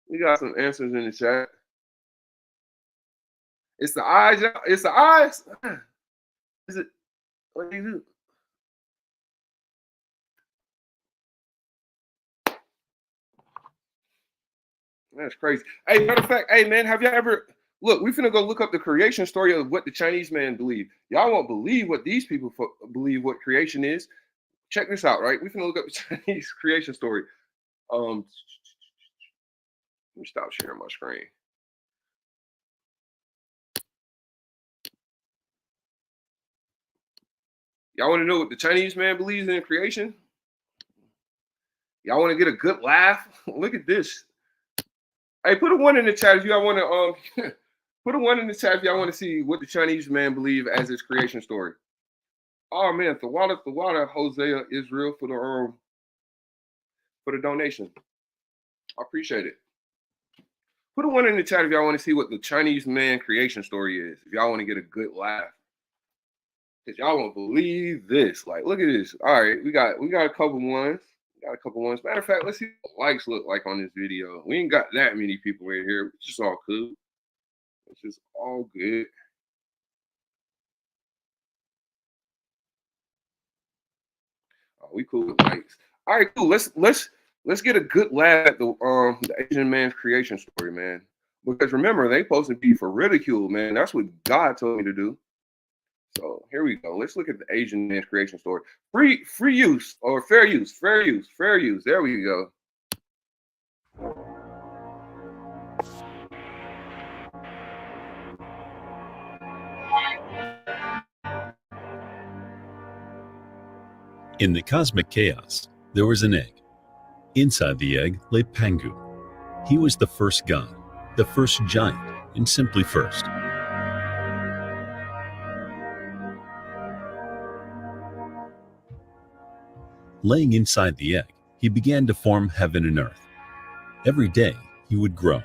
We got some answers in the chat. It's the eyes. It's the eyes. Is it? What do you do? That's crazy. Hey, matter of fact, hey man, have y'all ever look? We finna go look up the creation story of what the Chinese man believe. Y'all won't believe what these people believe what creation is. Check this out, right? We finna look up the Chinese creation story. Let me stop sharing my screen. Y'all want to know what the Chinese man believes in creation? Y'all want to get a good laugh? Look at this. Hey, put a one in the chat if y'all want to put a one in the chat if y'all want to see what the Chinese man believe as his creation story. Oh man, the water, Hosea, Israel for the donation. I appreciate it. Put a one in the chat if y'all want to see what the Chinese man creation story is. If y'all want to get a good laugh. Cause y'all won't believe this. Like, look at this. All right, we got a couple ones. Matter of fact, let's see what likes look like on this video. We ain't got that many people right here. It's just all cool. It's just all good. Oh, we cool with likes. All right, cool. Let's get a good laugh at the Asian man's creation story, man. Because remember, they supposed to be for ridicule, man. That's what God told me to do. So Here we go. Let's look at the Asian man's creation story. Free use or fair use. Fair use. Fair use. There we go. In the cosmic chaos, there was an egg. Inside the egg lay Pangu. He was the first god, the first giant, and simply first. Laying inside the egg, he began to form heaven and earth. Every day he would grow,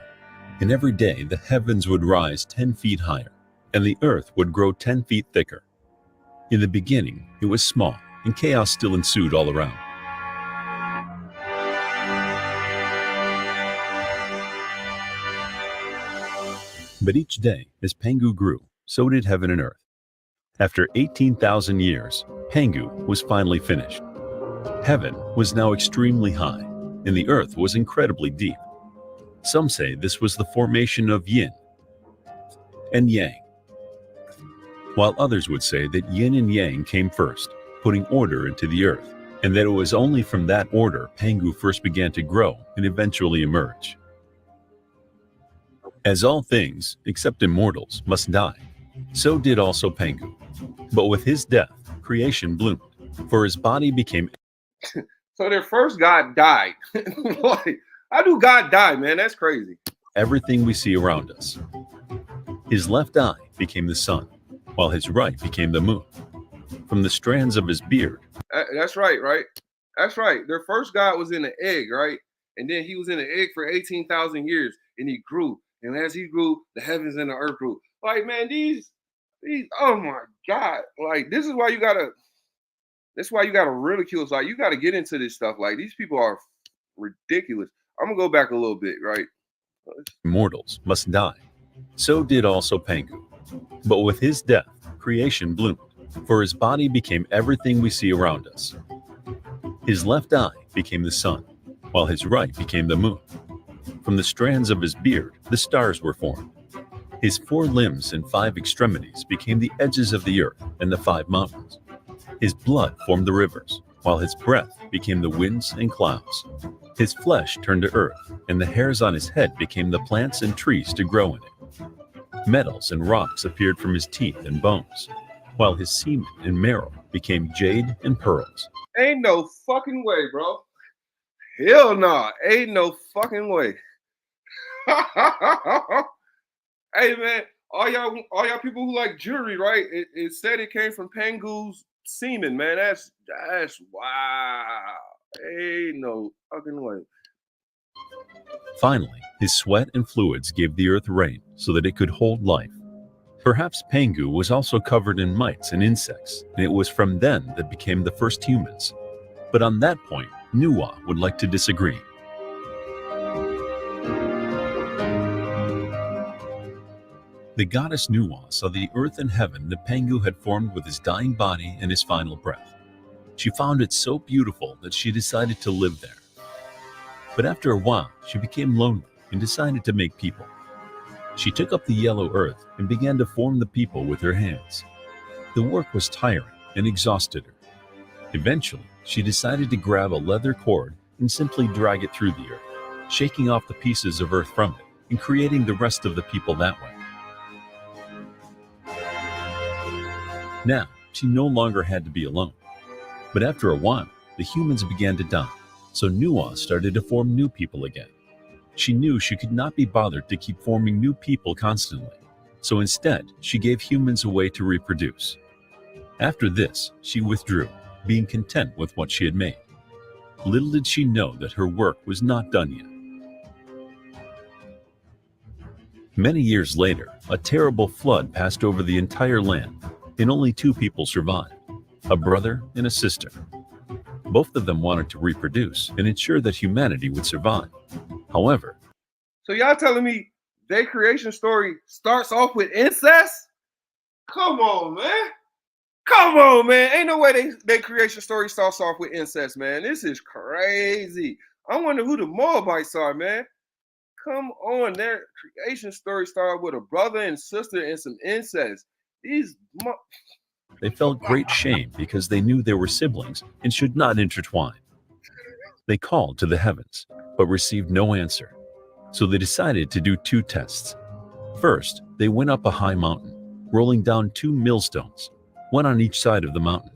and every day the heavens would rise 10 feet higher, and the earth would grow 10 feet thicker. In the beginning, it was small, and chaos still ensued all around. But each day, as Pangu grew, so did heaven and earth. After 18,000 years, Pangu was finally finished. Heaven was now extremely high, and the earth was incredibly deep. Some say this was the formation of yin and yang, while others would say that yin and yang came first, putting order into the earth, and that it was only from that order Pangu first began to grow and eventually emerge. As all things, except immortals, must die, so did also Pangu. But with his death, creation bloomed, for his body became... So their first god died. Like, how do God die, man? That's crazy. Everything we see around us. His left eye became the sun, while his right became the moon. From the strands of his beard... That's right, right? That's right. Their first god was in the egg, right? And then he was in the egg for 18,000 years, and he grew. And as he grew, the heavens and the earth grew. Like, man, these, oh my God. Like, this is why you gotta ridicule. It's like, you gotta get into this stuff. Like, these people are ridiculous. I'm gonna go back a little bit, right? Mortals must die. So did also Pangu. But with his death, creation bloomed, for his body became everything we see around us. His left eye became the sun, while his right became the moon. From the strands of his beard, the stars were formed. His 4 limbs and 5 extremities became the edges of the earth and the 5 mountains. His blood formed the rivers, while his breath became the winds and clouds. His flesh turned to earth, and the hairs on his head became the plants and trees to grow in it. Metals and rocks appeared from his teeth and bones, while his semen and marrow became jade and pearls. Ain't no fucking way, bro. Hell nah. Ain't no fucking way. Hey man, all y'all people who like jewelry, right? It said it came from Pangu's semen, man. That's wow. Ain't no fucking way. Finally, his sweat and fluids gave the earth rain so that it could hold life. Perhaps Pangu was also covered in mites and insects, and it was from then that became the first humans. But on that point, Nuwa would like to disagree. The goddess Nuwa saw the earth and heaven that Pangu had formed with his dying body and his final breath. She found it so beautiful that she decided to live there. But after a while, she became lonely and decided to make people. She took up the yellow earth and began to form the people with her hands. The work was tiring and exhausted her. Eventually, she decided to grab a leather cord and simply drag it through the earth, shaking off the pieces of earth from it and creating the rest of the people that way. Now, she no longer had to be alone. But after a while, the humans began to die, so Nuwa started to form new people again. She knew she could not be bothered to keep forming new people constantly, so instead, she gave humans a way to reproduce. After this, she withdrew, being content with what she had made. Little did she know that her work was not done yet. Many years later, a terrible flood passed over the entire land, and only 2 people survived, a brother and a sister. Both of them wanted to reproduce and ensure that humanity would survive. However, so y'all telling me their creation story starts off with incest? Come on, man. Come on, man. Ain't no way their creation story starts off with incest, man. This is crazy. I wonder who the Moabites are, man. Come on, their creation story started with a brother and sister and some incest. they felt great shame because they knew they were siblings and should not intertwine. They called to the heavens, but received no answer. So they decided to do two tests. First, they went up a high mountain, rolling down two millstones, one on each side of the mountain.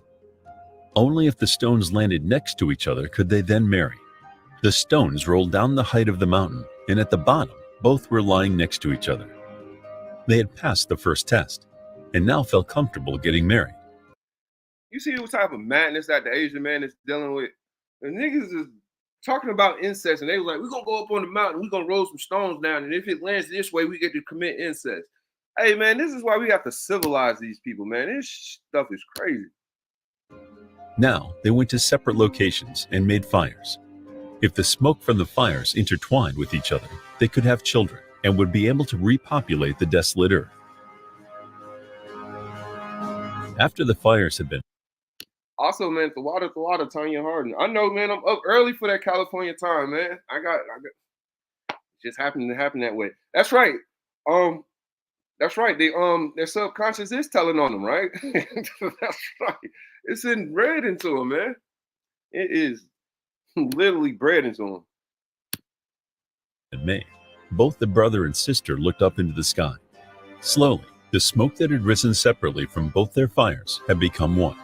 Only if the stones landed next to each other could they then marry. The stones rolled down the height of the mountain, and at the bottom, both were lying next to each other. They had passed the first test, and now felt comfortable getting married. You see what type of madness that the Asian man is dealing with? The niggas is talking about incest, and they was like, we're gonna go up on the mountain, we're gonna roll some stones down, and if it lands this way, we get to commit incest. Hey man, this is why we have to civilize these people, man. This stuff is crazy. Now they went to separate locations and made fires. If the smoke from the fires intertwined with each other, they could have children and would be able to repopulate the desolate earth. After the fires had been Also, man, the water, Tanya Hardin. I know, man, I'm up early for that California time, man. I got it just happened to happen that way. That's right. That's right. Their subconscious is telling on them, right? That's right. It's bred into them, man. It is literally bred into them. in May, both the brother and sister looked up into the sky. Slowly, the smoke that had risen separately from both their fires had become one.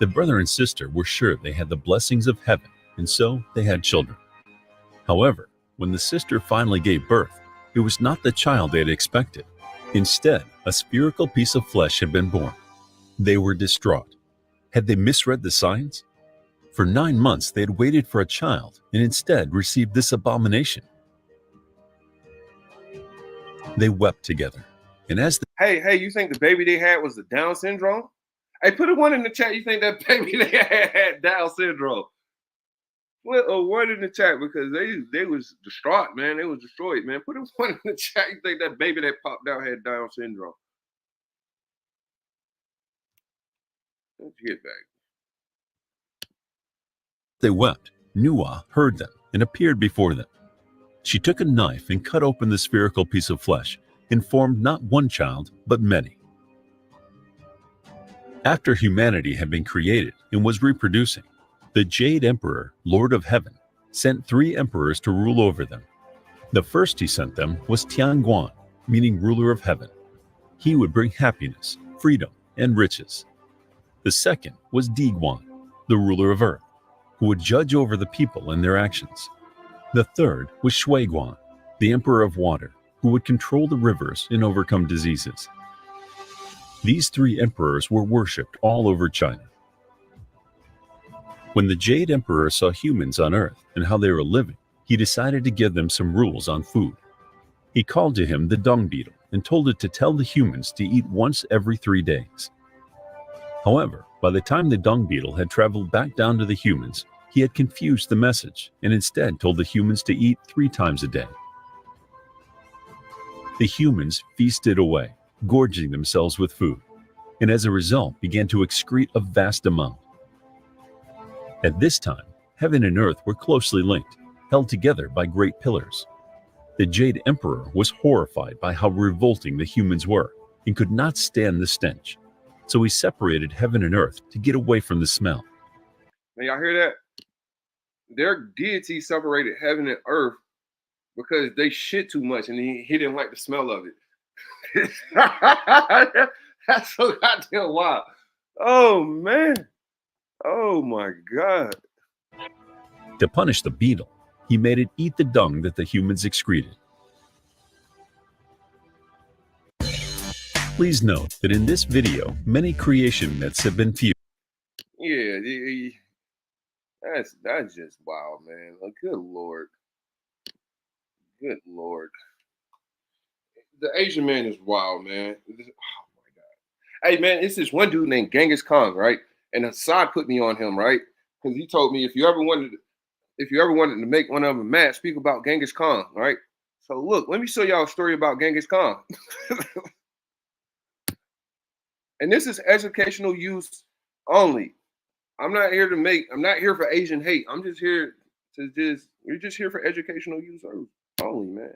The brother and sister were sure they had the blessings of heaven, and so they had children. However, when the sister finally gave birth, it was not the child they had expected. Instead, a spherical piece of flesh had been born. They were distraught. Had they misread the signs? For 9 months they had waited for a child and instead received this abomination. They wept together, and as the Hey, you think the baby they had was the Down syndrome? Hey, put a one in the chat. You think that baby they had Down syndrome? Put a one in the chat because they was distraught, man. They was destroyed, man. Put a one in the chat. You think that baby that popped out had Down syndrome? Let's get back. they wept, Nuwa heard them and appeared before them. She took a knife and cut open the spherical piece of flesh and formed not one child, but many. After humanity had been created and was reproducing, the Jade Emperor, Lord of Heaven, sent 3 emperors to rule over them. The first he sent them was Tianguan, meaning ruler of heaven. He would bring happiness, freedom, and riches. The second was Diguan, the ruler of earth, who would judge over the people and their actions. The third was Shuiguan, the emperor of water, who would control the rivers and overcome diseases. These 3 emperors were worshipped all over China. When the Jade Emperor saw humans on Earth and how they were living, he decided to give them some rules on food. He called to him the dung beetle and told it to tell the humans to eat once every 3 days. However, by the time the dung beetle had traveled back down to the humans, he had confused the message and instead told the humans to eat 3 times a day. The humans feasted away, gorging themselves with food, and as a result began to excrete a vast amount. At this time, heaven and earth were closely linked, held together by great pillars. The Jade Emperor was horrified by how revolting the humans were and could not stand the stench, so he separated heaven and earth to get away from the smell. Man, y'all hear that? Their deity separated heaven and earth because they shit too much and he didn't like the smell of it. That's so goddamn wild. Oh man. Oh my God. To punish the beetle, he made it eat the dung that the humans excreted. Please note that in this video, many creation myths have been fused. Yeah, that's just wild, man. Like, good Lord. Good Lord. The Asian man is wild, man. Oh my God. Hey man, it's this one dude named Genghis Khan, right? And Assad put me on him, right? Because he told me if you ever wanted to make one of them mad, speak about Genghis Khan, right? So look, let me show y'all a story about Genghis Khan. And this is educational use only. I'm not here for Asian hate. I'm just here you're just here for educational use only, man.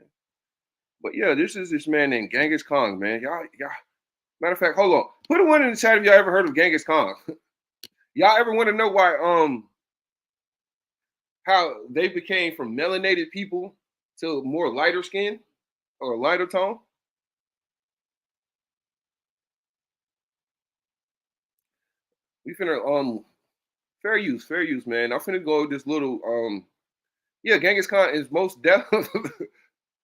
But yeah, this is this man named Genghis Khan, man. Y'all, Matter of fact, hold on. Put a one in the chat if y'all ever heard of Genghis Khan. Y'all ever want to know why how they became from melanated people to more lighter skin or lighter tone? We finna fair use, man. I'm finna go this little yeah, Genghis Khan is most death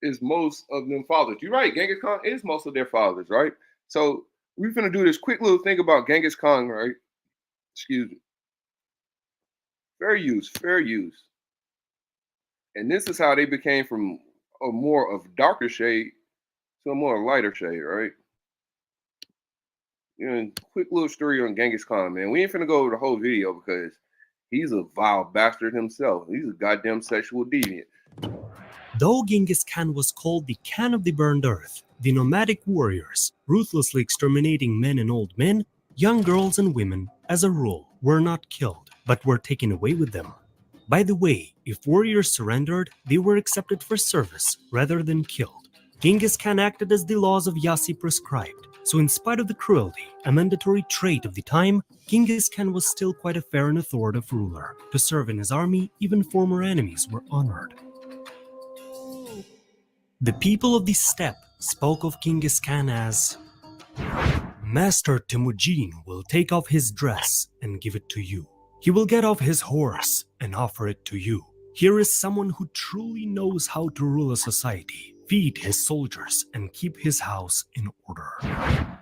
is most of them fathers. You're right, Genghis Khan is most of their fathers, right? So we're gonna do this quick little thing about Genghis Khan, right? Excuse me. Fair use, fair use. And this is how they became from a more of darker shade to a more lighter shade, right? You know, quick little story on Genghis Khan, man. We ain't finna go over the whole video because he's a vile bastard himself. He's a goddamn sexual deviant. Though Genghis Khan was called the Khan of the Burned Earth, the nomadic warriors, ruthlessly exterminating men and old men, young girls and women, as a rule, were not killed, but were taken away with them. By the way, if warriors surrendered, they were accepted for service rather than killed. Genghis Khan acted as the laws of Yassi prescribed, so in spite of the cruelty, a mandatory trait of the time, Genghis Khan was still quite a fair and authoritative ruler. To serve in his army, even former enemies were honored. The people of the steppe spoke of Genghis Khan as, "Master Temujin will take off his dress and give it to you. He will get off his horse and offer it to you. Here is someone who truly knows how to rule a society, feed his soldiers, and keep his house in order."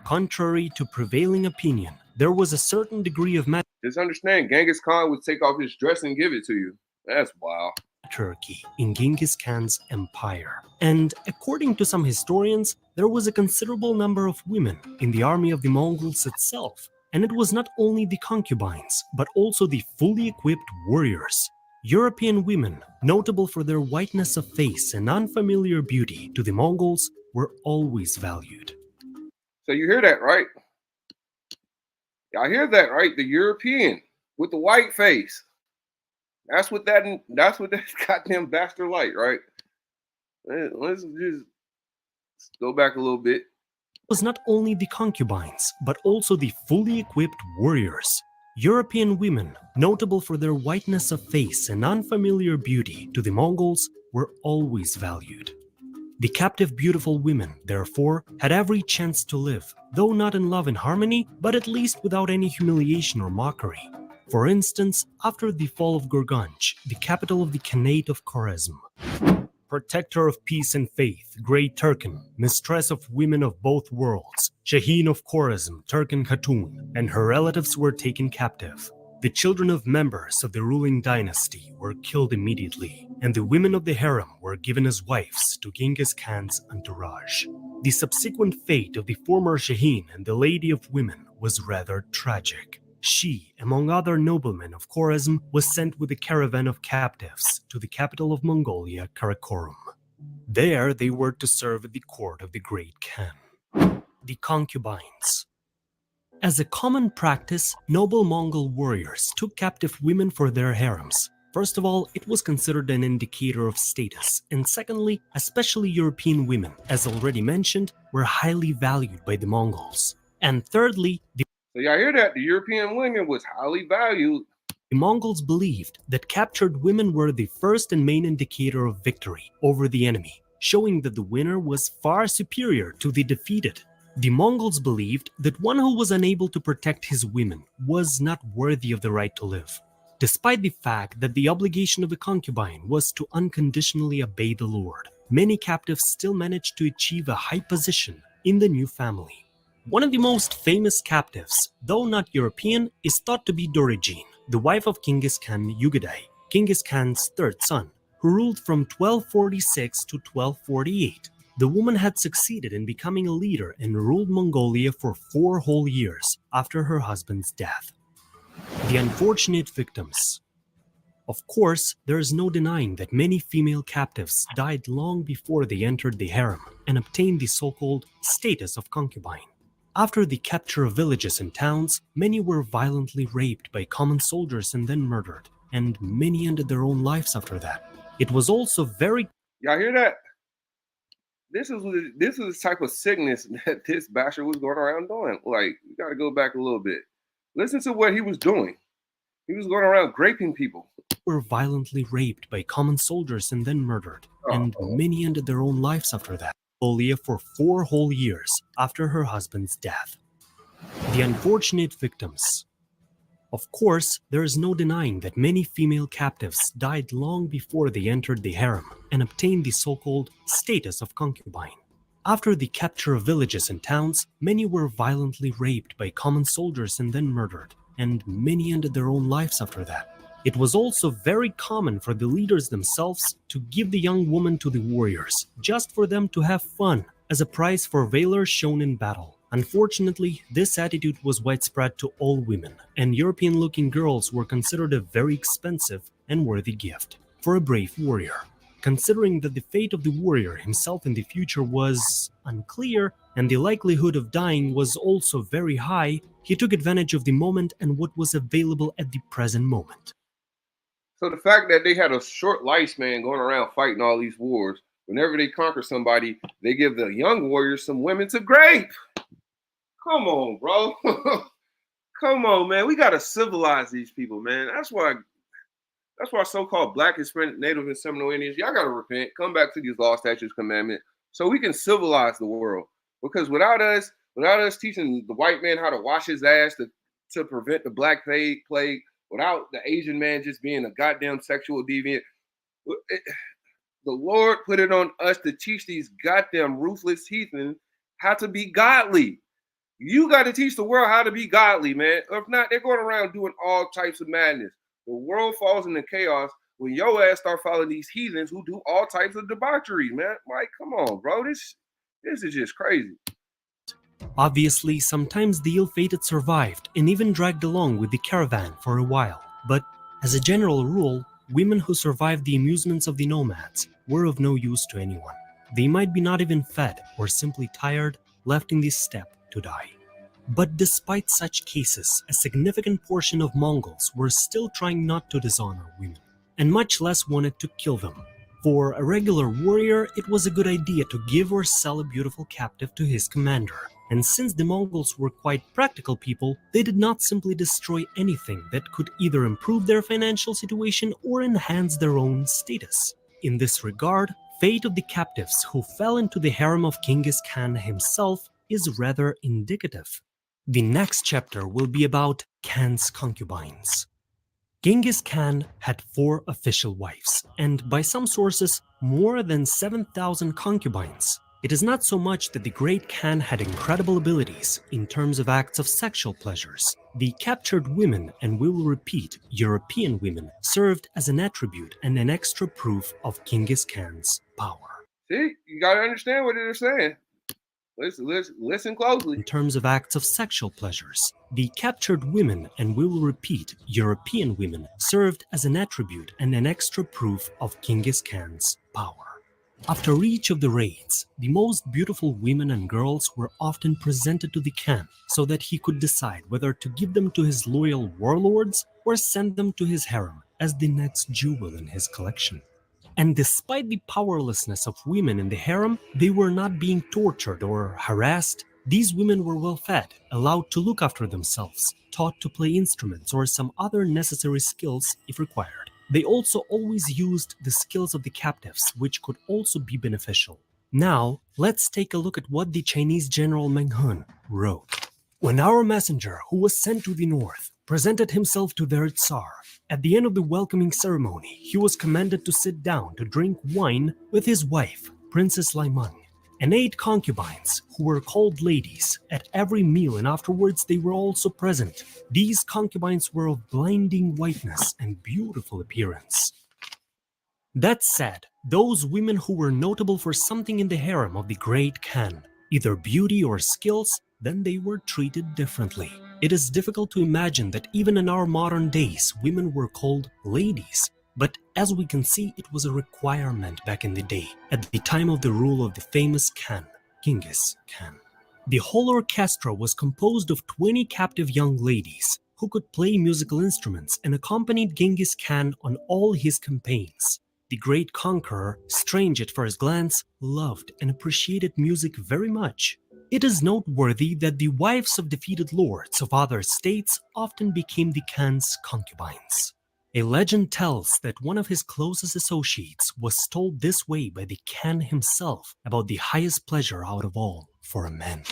Contrary to prevailing opinion, there was a certain degree of Just understand, Genghis Khan would take off his dress and give it to you. That's wild. Turkey in Genghis Khan's empire. And according to some historians, there was a considerable number of women in the army of the Mongols itself. And it was not only the concubines, but also the fully equipped warriors. European women, notable for their whiteness of face and unfamiliar beauty to the Mongols, were always valued. So you hear that, right? Y'all hear that, right? The European with the white face. That's what that goddamn bastard like, right? Let's just go back a little bit. It was not only the concubines, but also the fully equipped warriors. European women, notable for their whiteness of face and unfamiliar beauty to the Mongols, were always valued. The captive beautiful women, therefore, had every chance to live, though not in love and harmony, but at least without any humiliation or mockery. For instance, after the fall of Gurganj, the capital of the Khanate of Khwarezm, protector of peace and faith, Great Turkan, mistress of women of both worlds, Shaheen of Khwarezm, Turkan Khatun, and her relatives were taken captive. The children of members of the ruling dynasty were killed immediately, and the women of the harem were given as wives to Genghis Khan's entourage. The subsequent fate of the former Shaheen and the Lady of Women was rather tragic. She, among other noblemen of Khwarezm, was sent with a caravan of captives to the capital of Mongolia, Karakorum. There they were to serve at the court of the Great Khan. The concubines. As a common practice, noble Mongol warriors took captive women for their harems. First of all, it was considered an indicator of status, and secondly, especially European women, as already mentioned, were highly valued by the Mongols. And thirdly, So y'all hear that? The European women was highly valued. the Mongols believed that captured women were the first and main indicator of victory over the enemy, showing that the winner was far superior to the defeated. The Mongols believed that one who was unable to protect his women was not worthy of the right to live, despite the fact that the obligation of a concubine was to unconditionally obey the Lord. Many captives still managed to achieve a high position in the new family. One of the most famous captives, though not European, is thought to be Dorjin, the wife of Genghis Khan Ugadai, Genghis Khan's third son, who ruled from 1246 to 1248. The woman had succeeded in becoming a leader and ruled Mongolia for 4 whole years after her husband's death. The unfortunate victims. Of course, there is no denying that many female captives died long before they entered the harem and obtained the so-called status of concubine. After the capture of villages and towns, many were violently raped by common soldiers and then murdered, and many ended their own lives after that. It was also very Y'all hear that? this is the type of sickness that this bastard was going around doing. Like, you got to go back a little bit. Listen to what he was doing. He was going around raping people. Were violently raped by common soldiers and then murdered, and many ended their own lives after that. Olia for 4 whole years after her husband's death. The unfortunate victims. Of course, there is no denying that many female captives died long before they entered the harem and obtained the so-called status of concubine. After the capture of villages and towns, many were violently raped by common soldiers and then murdered, and many ended their own lives after that. It was also very common for the leaders themselves to give the young woman to the warriors, just for them to have fun, as a prize for valor shown in battle. Unfortunately, this attitude was widespread to all women, and European-looking girls were considered a very expensive and worthy gift for a brave warrior. Considering that the fate of the warrior himself in the future was unclear, and the likelihood of dying was also very high, he took advantage of the moment and what was available at the present moment. So the fact that they had a short lifespan going around fighting all these wars, whenever they conquer somebody, they give the young warriors some women to grape. Come on, bro. Come on, man. We gotta civilize these people, man. That's why so-called Black, Hispanic, Native, and Seminole Indians, y'all gotta repent, come back to these law, statutes, commandments, so we can civilize the world. Because without us teaching the white man how to wash his ass to prevent the Black plague, without the Asian man just being a goddamn sexual deviant, the Lord put it on us to teach these goddamn ruthless heathen how to be godly. You got to teach the world how to be godly, man. If not, they're going around doing all types of madness. The world falls into chaos when your ass start following these heathens who do all types of debauchery, man. Like, come on, bro. This is just crazy. Obviously, sometimes the ill-fated survived and even dragged along with the caravan for a while. But as a general rule, women who survived the amusements of the nomads were of no use to anyone. They might be not even fed or simply tired, left in this steppe to die. But despite such cases, a significant portion of Mongols were still trying not to dishonor women, and much less wanted to kill them. For a regular warrior, it was a good idea to give or sell a beautiful captive to his commander. And since the Mongols were quite practical people, they did not simply destroy anything that could either improve their financial situation or enhance their own status. In this regard, fate of the captives who fell into the harem of Genghis Khan himself is rather indicative. The next chapter will be about Khan's concubines. Genghis Khan had 4 official wives, and by some sources, more than 7,000 concubines. It is not so much that the great Khan had incredible abilities in terms of acts of sexual pleasures. The captured women, and we will repeat, European women, served as an attribute and an extra proof of Genghis Khan's power. See, you gotta understand what they're saying. Listen closely. In terms of acts of sexual pleasures, the captured women, and we will repeat, European women, served as an attribute and an extra proof of Genghis Khan's power. After each of the raids, the most beautiful women and girls were often presented to the Khan so that he could decide whether to give them to his loyal warlords or send them to his harem as the next jewel in his collection. And despite the powerlessness of women in the harem, they were not being tortured or harassed. These women were well fed, allowed to look after themselves, taught to play instruments or some other necessary skills if required. They also always used the skills of the captives, which could also be beneficial. Now, let's take a look at what the Chinese general Meng Hun wrote. When our messenger, who was sent to the north, presented himself to their Tsar, at the end of the welcoming ceremony, he was commanded to sit down to drink wine with his wife, Princess Lai Meng, and 8 concubines, who were called ladies, at every meal, and afterwards they were also present. These concubines were of blinding whiteness and beautiful appearance. That said, those women who were notable for something in the harem of the great Khan, either beauty or skills, then they were treated differently. It is difficult to imagine that even in our modern days, women were called ladies. But as we can see, it was a requirement back in the day, at the time of the rule of the famous Khan, Genghis Khan. The whole orchestra was composed of 20 captive young ladies who could play musical instruments and accompanied Genghis Khan on all his campaigns. The great conqueror, strange at first glance, loved and appreciated music very much. It is noteworthy that the wives of defeated lords of other states often became the Khan's concubines. A legend tells that one of his closest associates was told this way by the Khan himself about the highest pleasure out of all for a man.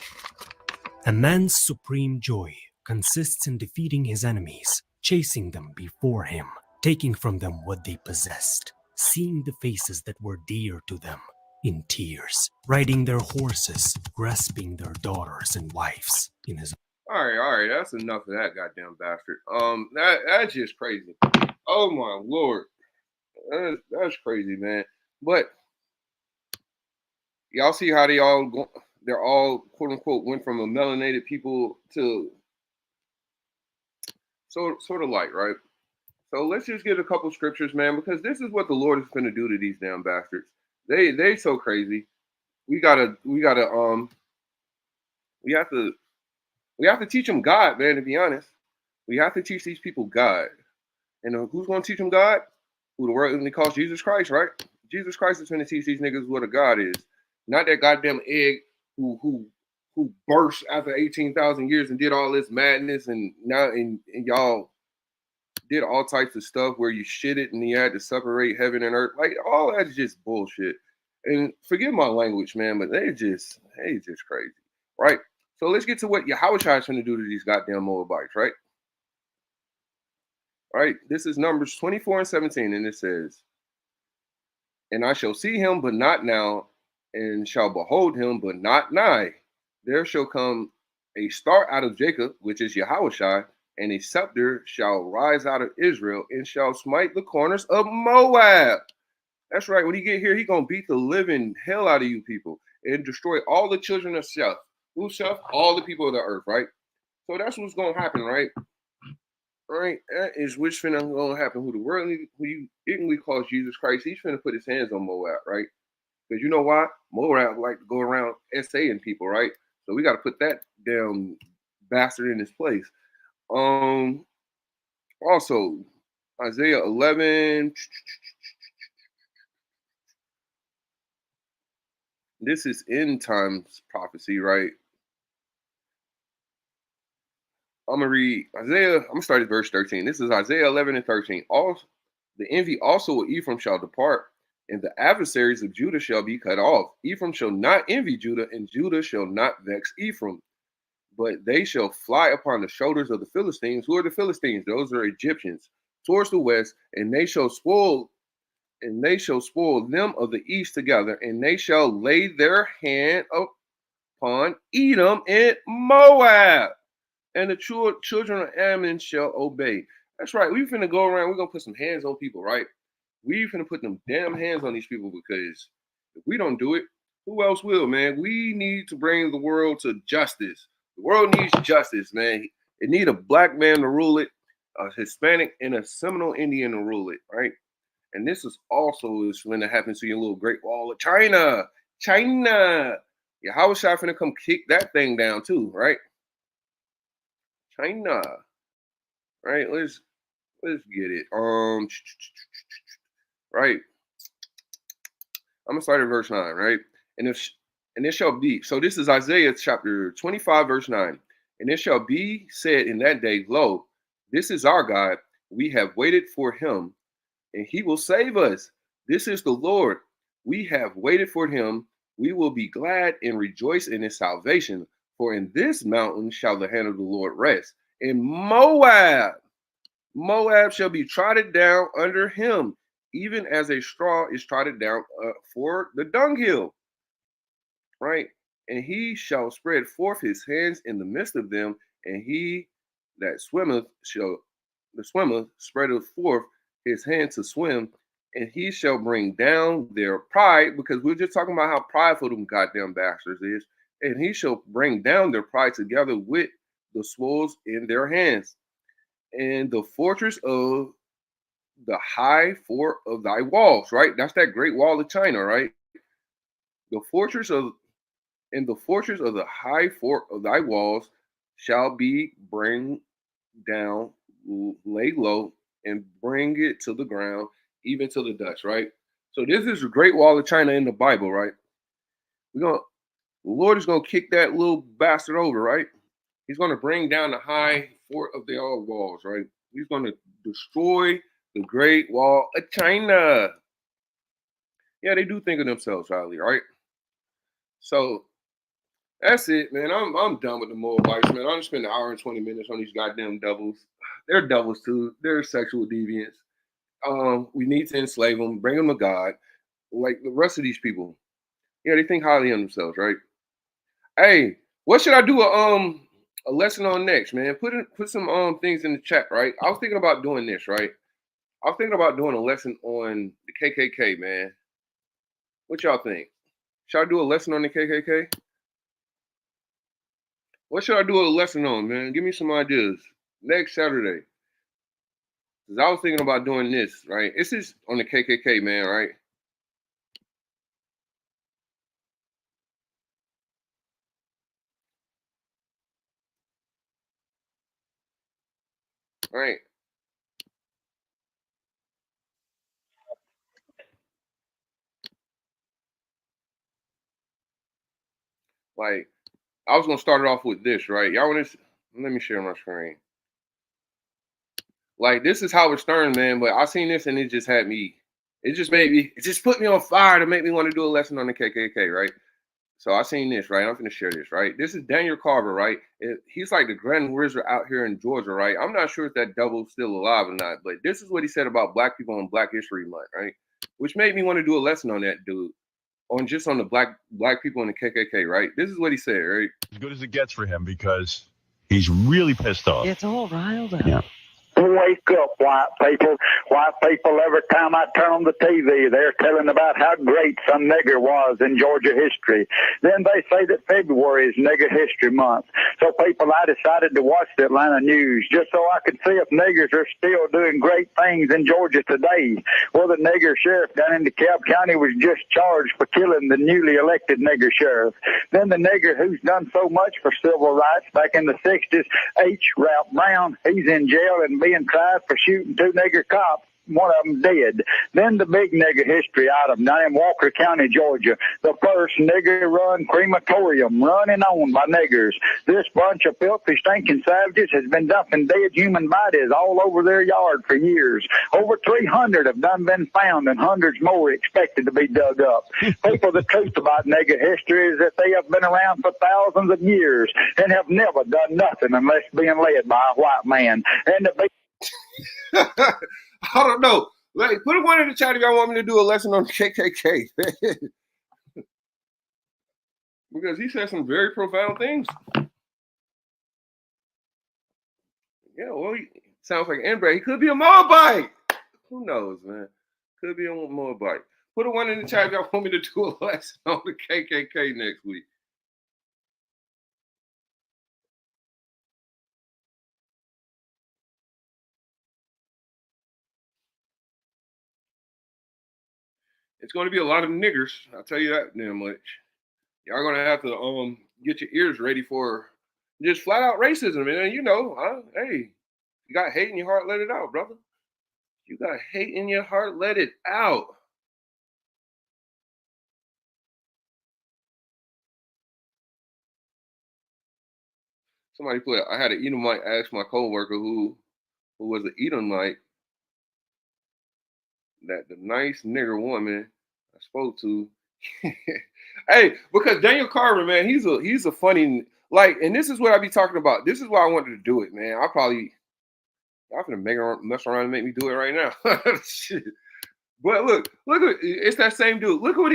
A man's supreme joy consists in defeating his enemies, chasing them before him, taking from them what they possessed, seeing the faces that were dear to them in tears, riding their horses, grasping their daughters and wives in his. All right, that's enough of that goddamn bastard. That's just crazy. Oh my lord, that's crazy, man. But y'all see how they're all quote unquote went from a melanated people to sort of light, right? So let's just get a couple scriptures, man, because this is what the Lord is going to do to these damn bastards. They so crazy. We have to teach them God, man. To be honest, we have to teach these people God. And who's going to teach them God? Who the world only calls Jesus Christ, right? Jesus Christ is going to teach these niggas what a God is, not that goddamn egg who burst after 18,000 years and did all this madness, and now and y'all did all types of stuff where you shit it and you had to separate heaven and earth. Like, all that's just bullshit. And forgive my language, man, but they just crazy, right? So let's get to what Yahushua is trying to do to these goddamn Moabites, right? All right, this is Numbers 24 and 17, and it says, "And I shall see him, but not now, and shall behold him, but not nigh. There shall come a star out of Jacob, which is Yahushua, and a scepter shall rise out of Israel, and shall smite the corners of Moab." That's right. When he get here, he gonna beat the living hell out of you people and destroy all the children of Seth. Who's Seth? All the people of the earth, right? So that's what's gonna happen, right? All right, that is what's finna gonna happen. Who you ignorantly calls Jesus Christ, he's finna put his hands on Moab, right? Because you know why? Moab like to go around essaying people, right? So we got to put that damn bastard in his place. Also, Isaiah 11. This is end times prophecy, right? I'm gonna read Isaiah. I'm gonna start at verse 13. This is Isaiah 11 and 13. All the envy also of Ephraim shall depart, and the adversaries of Judah shall be cut off. Ephraim shall not envy Judah, and Judah shall not vex Ephraim. But they shall fly upon the shoulders of the Philistines. Who are the Philistines? Those are Egyptians, towards the west, and they shall spoil them of the east together, and they shall lay their hand upon Edom and Moab, and the children of Ammon shall obey. That's right. We finna go around. We're gonna put some hands on people, right? We finna put them damn hands on these people, because if we don't do it, who else will, man? We need to bring the world to justice. The world needs justice, man. It need a black man to rule it, a Hispanic and a Seminole Indian to rule it, right? And this is also going to happen to your little Great Wall of China. China. Yeah, how is I finna come kick that thing down too, right? China. Right, let's get it. Right. I'm gonna start at verse 9, right? And it shall be. So this is Isaiah chapter 25, verse 9. And it shall be said in that day, lo, this is our God. We have waited for him, and he will save us. This is the Lord. We have waited for him. We will be glad and rejoice in his salvation. For in this mountain shall the hand of the Lord rest. In Moab shall be trodden down under him, even as a straw is trodden down for the dunghill. Right? And he shall spread forth his hands in the midst of them, and he that swimmeth spreadeth forth his hand to swim, and he shall bring down their pride, because we're just talking about how prideful them goddamn bastards is, and he shall bring down their pride together with the spoils in their hands, and the fortress of the high fort of thy walls, right? That's that great wall of China, right? The fortress of the high fort of thy walls shall be bring down, lay low, and bring it to the ground, even to the dust, right? So this is the Great Wall of China in the Bible, right? The Lord is gonna kick that little bastard over, right? He's gonna bring down the high fort of the old walls, right? He's gonna destroy the Great Wall of China. Yeah, they do think of themselves highly, right? So that's it, man. I'm done with the Moabites, man. I'm spending an hour and 20 minutes on these goddamn devils. They're devils too. They're sexual deviants. We need to enslave them, bring them to God, like the rest of these people. Yeah, they think highly of themselves, right? Hey, what should I do a lesson on next, man? Put some things in the chat, right? I was thinking about doing this, right? I was thinking about doing a lesson on the KKK, man. What y'all think? Should I do a lesson on the KKK? What should I do a lesson on, man? Give me some ideas. Next Saturday. Because I was thinking about doing this, right? This is on the KKK, man, right? Right. Like, I was gonna start it off with this, right? Y'all want to? Let me share my screen. Like, this is Howard Stern, man. But I seen this and it just had me. It just put me on fire to make me want to do a lesson on the KKK, right? So I seen this, right? I'm gonna share this, right? This is Daniel Carver, right? He's like the Grand Wizard out here in Georgia, right? I'm not sure if that devil's still alive or not, but this is what he said about black people on Black History Month, right? Which made me want to do a lesson on that dude, on the black people in the KKK, right? This is what he said, right? As good as it gets for him because he's really pissed off. It's all riled up. Yeah. Wake up, white people. White people, every time I turn on the TV, they're telling about how great some nigger was in Georgia history. Then they say that February is Nigger History Month. So, people, I decided to watch the Atlanta news just so I could see if niggers are still doing great things in Georgia today. Well, the nigger sheriff down in DeKalb County was just charged for killing the newly elected nigger sheriff. Then the nigger who's done so much for civil rights back in the 60s, H. Ralph Brown, he's in jail and being tried for shooting 2 nigger cops. One of them dead. Then the big nigger history item down in Walker County, Georgia. The first nigger-run crematorium running on by niggers. This bunch of filthy, stinking savages has been dumping dead human bodies all over their yard for years. Over 300 have done been found and hundreds more expected to be dug up. People, the truth about nigger history is that they have been around for thousands of years and have never done nothing unless being led by a white man. And the big I don't know. Like, put a one in the chat if y'all want me to do a lesson on the KKK. Because he said some very profound things. Yeah, well, he sounds like inbred. He could be a Moabite. Who knows, man? Could be a Moabite. Put a one in the chat if y'all want me to do a lesson on the KKK next week. It's going to be a lot of niggers. I'll tell you that damn much. Y'all going to have to get your ears ready for just flat out racism. And you know, hey, you got hate in your heart, let it out, brother. You got hate in your heart, let it out. Somebody put, I had an Edomite ask my coworker who was an Edomite that the nice nigger woman I spoke to. Hey, because Daniel Carver, man, he's a funny, like, and this is what I be talking about. This is why I wanted to do it, man. Y'all gonna mess around and make me do it right now. Shit. But look, it's that same dude. Look what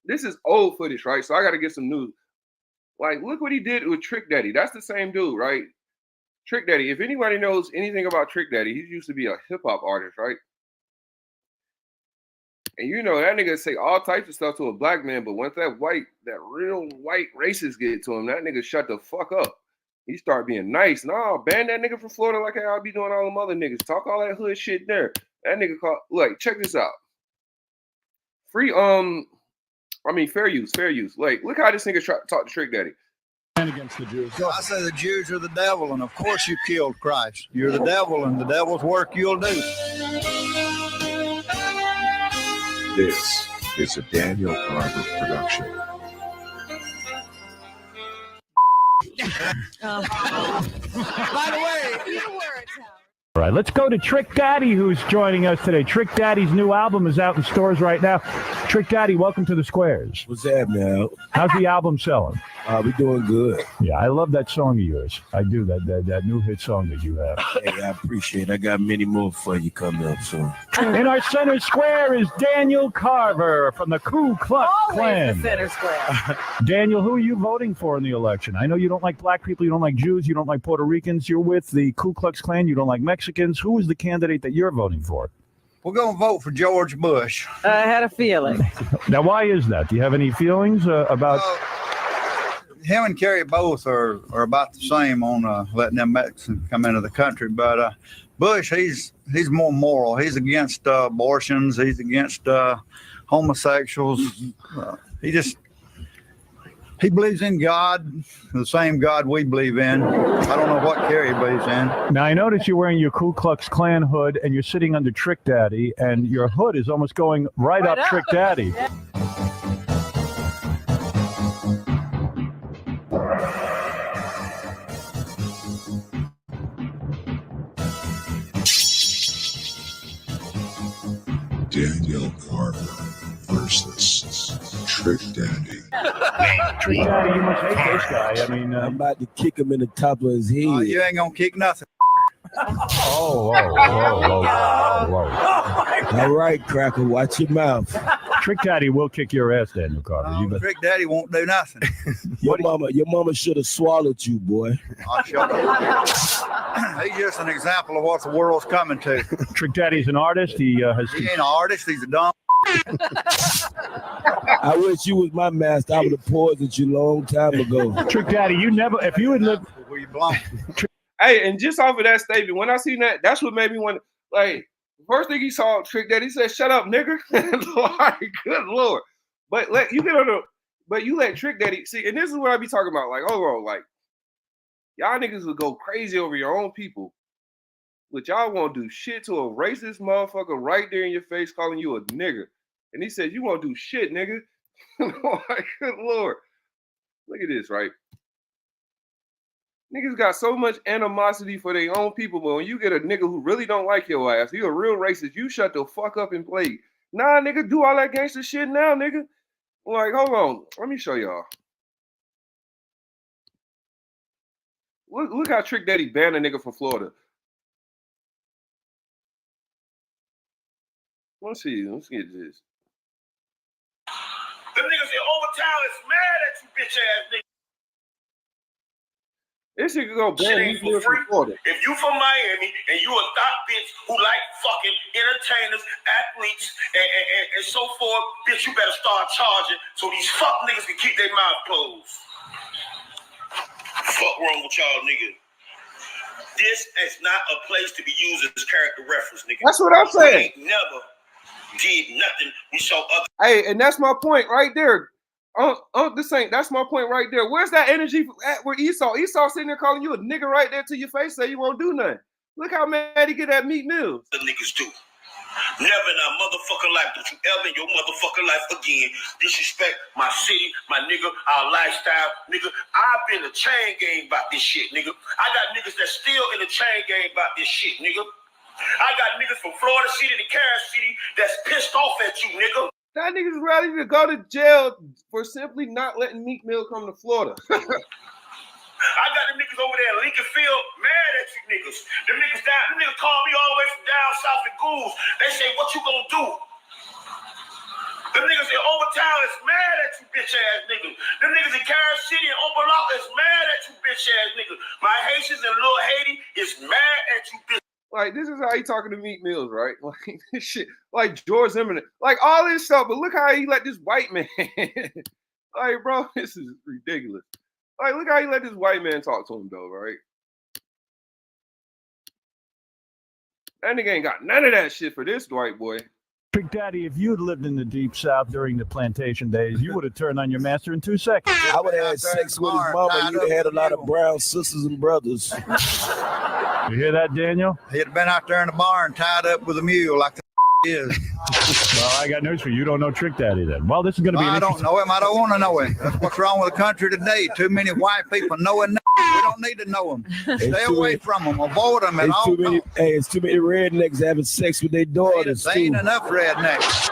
this is old footage, right? So I gotta get some news. Like, look what he did with Trick Daddy. That's the same dude, right? Trick Daddy. If anybody knows anything about Trick Daddy, he used to be a hip hop artist, right? And you know, that nigga say all types of stuff to a black man, but once that real white racist get to him, that nigga shut the fuck up. He start being nice. No, ban that nigga from Florida like I'll be doing all them other niggas. Talk all that hood shit there. That nigga look, check this out. Fair use. Like, look how this nigga talk to Trick Daddy. Against the Jews. I say the Jews are the devil, and of course you killed Christ. You're the devil, and the devil's work you'll do. This is a Daniel Carver production. By the way, All right, let's go to Trick Daddy, who's joining us today. Trick Daddy's new album is out in stores right now. Trick Daddy, welcome to the Squares. What's that, man? How's the album selling? We doing good. Yeah, I love that song of yours. I do, that new hit song that you have. Hey, I appreciate it. I got many more for you coming up soon. In our center square is Daniel Carver from the Ku Klux Klan. The center square. Daniel, who are you voting for in the election? I know you don't like black people, you don't like Jews, you don't like Puerto Ricans. You're with the Ku Klux Klan, you don't like Mexicans. Who is the candidate that you're voting for? we're going to vote for George Bush. I had a feeling. Now, why is that? Do you have any feelings about... Him and Kerry both are about the same on letting them Mexicans come into the country. But Bush, he's more moral. He's against abortions. He's against homosexuals. He believes in God, the same God we believe in. I don't know what Kerry believes in. Now, I notice you're wearing your Ku Klux Klan hood and you're sitting under Trick Daddy, and your hood is almost going right up Trick Daddy. Yeah. Daniel Carver versus Trick Daddy. Trick Daddy, you must hate this guy. I mean, I'm about to kick him in the top of his head. You ain't going to kick nothing. whoa. All right, Cracker, watch your mouth. Trick Daddy will kick your ass, Daniel Carver. Trick Daddy won't do nothing. Your mama should have swallowed you, boy. I'll show you. He's just an example of what the world's coming to. Trick Daddy's an artist. He ain't an artist. He's a dumb. I wish you was my master. I would have poisoned you a long time ago. Trick Daddy, you never, if you had lived. Where you belong. Hey, and just off of that statement, when I seen that, that's what made me want. Like, first thing he saw Trick Daddy, he said, "Shut up, nigger." Like, good lord. But you let Trick Daddy see, and this is what I be talking about. Like, like y'all niggas will go crazy over your own people, but y'all won't do shit to a racist motherfucker right there in your face calling you a nigger. And he said, "You won't do shit, nigga." Like, good lord. Look at this, right? Niggas got so much animosity for their own people, but when you get a nigga who really don't like your ass, you a real racist, you shut the fuck up and play. Nah, nigga, do all that gangster shit now, nigga. Like, hold on. Let me show y'all. Look how Trick Daddy banned a nigga from Florida. Let's see. Let's get this. The niggas in Overtown is mad at you, bitch ass nigga. This nigga go ban these niggas from Florida. If you from Miami and you a thought bitch who like fucking entertainers, athletes, and so forth, bitch, you better start charging so these fuck niggas can keep their mouth closed. Fuck wrong with y'all, nigga. This is not a place to be used as character reference, nigga. That's what I'm saying. We never did nothing. We saw other. Hey, and that's my point right there. That's my point right there. Where's that energy at where Esau? Esau sitting there calling you a nigga right there to your face, say you won't do nothing. Look how mad he get at Meek Mills. The niggas do. Never in our motherfucking life don't you ever in your motherfucking life again disrespect my city, my nigga, our lifestyle, nigga. I've been in the chain game about this shit, nigga. I got niggas that's still in the chain game about this shit, nigga. I got niggas from Florida City to Carroll City that's pissed off at you, nigga. That nigga's ready to go to jail for simply not letting Meek Mill come to Florida. I got them niggas over there in Lincoln Field mad at you niggas. Them niggas call me all the way from down south in Goose. They say, what you gonna do? Them niggas in Overtown is mad at you bitch ass niggas. Them niggas in Carroll City and Oberlock is mad at you bitch ass niggas. My Haitians in Little Haiti is mad at you bitch. Like, this is how he talking to Meek Mills, right? Like, this shit, like George Zimmerman, like all this stuff, but look how he let this white man, like, bro, this is ridiculous. Like, look how he let this white man talk to him, though, right? That nigga ain't got none of that shit for this white boy. Trick Daddy, if you had lived in the Deep South during the plantation days, you would have turned on your master in 2 seconds. I would have had sex with his mama. You'd have had a lot of brown sisters and brothers. You hear that, Daniel? He'd have been out there in the barn tied up with a mule like the is. Well, I got news for you. You don't know Trick Daddy then. Well, this is going to be I an don't know him. I don't want to know him. That's what's wrong with the country today. Too many white people knowing. We don't need to know them. Stay away from them. Avoid them at all times. It's too many rednecks having sex with their daughters. There ain't enough rednecks.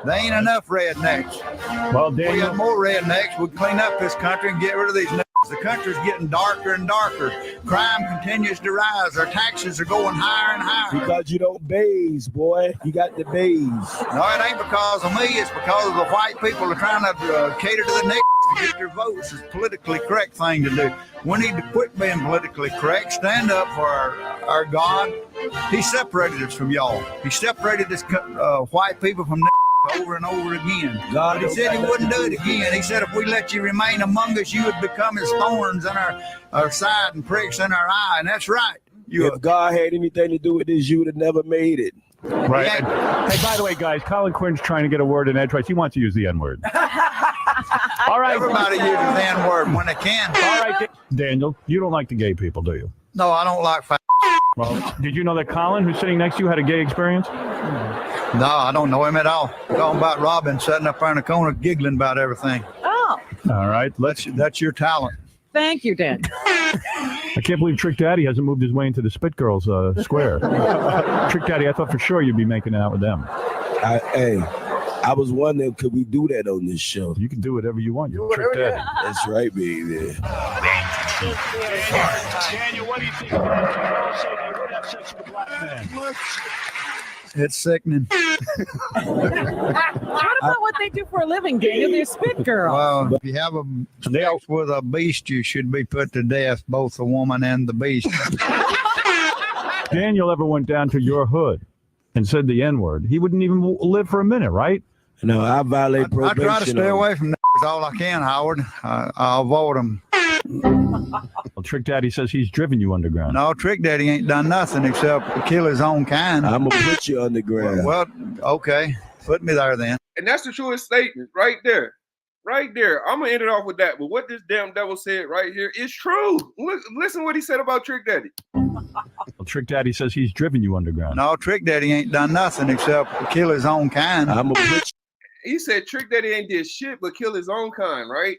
There ain't enough rednecks. Well, We Daniel, got more rednecks. We clean up this country and get rid of these niggas. The country's getting darker and darker. Crime continues to rise. Our taxes are going higher and higher. Because you don't baze, boy. You got the baze. No, it ain't because of me. It's because of the white people are trying to cater to the niggas to get their votes. It's a politically correct thing to do. We need to quit being politically correct. Stand up for our God. He separated us from y'all. He separated this white people from over and over again. God, but he said he wouldn't do it again. He said if we let you remain among us, you would become as thorns in our side and pricks in our eye. And that's right. If God had anything to do with this, you would have never made it. right. Hey, by the way, guys, Colin Quinn's trying to get a word in edgewise. He wants to use the N-word. All right. Everybody uses the N-word when they can. All right, Daniel, you don't like the gay people, do you? No, I don't like Well, did you know that Colin, who's sitting next to you, had a gay experience? No, I don't know him at all. Talking about Robin sitting up there in the corner giggling about everything. Oh, All right. That's your talent. thank you, Dan. I can't believe Trick Daddy hasn't moved his way into the Spit Girls square. Trick Daddy, I thought for sure you'd be making out with them. I was wondering, could we do that on this show? You can do whatever you want. You're Trick Daddy. That's right, baby. Daniel, what do you think? Say they would have sex with a black man. It's sickening. What about what they do for a living, Daniel? They're spit girls. Well, if you have a sex with a beast, you should be put to death, both the woman and the beast. Daniel ever went down to your hood and said the N-word, he wouldn't even live for a minute, right? No, I violate I probation. try to stay away from all I can, Howard. I'll avoid them. Well, Trick Daddy says he's driven you underground. No, Trick Daddy ain't done nothing except kill his own kind. I'm going to put you underground. Well, okay. Put me there then. And that's the truest statement right there. Right there. I'm going to end it off with that. But what this damn devil said right here is true. Listen what he said about Trick Daddy. Well, Trick Daddy says he's driven you underground. No, Trick Daddy ain't done nothing except kill his own kind. I'm going to put He said Trick Daddy ain't did shit but kill his own kind, right?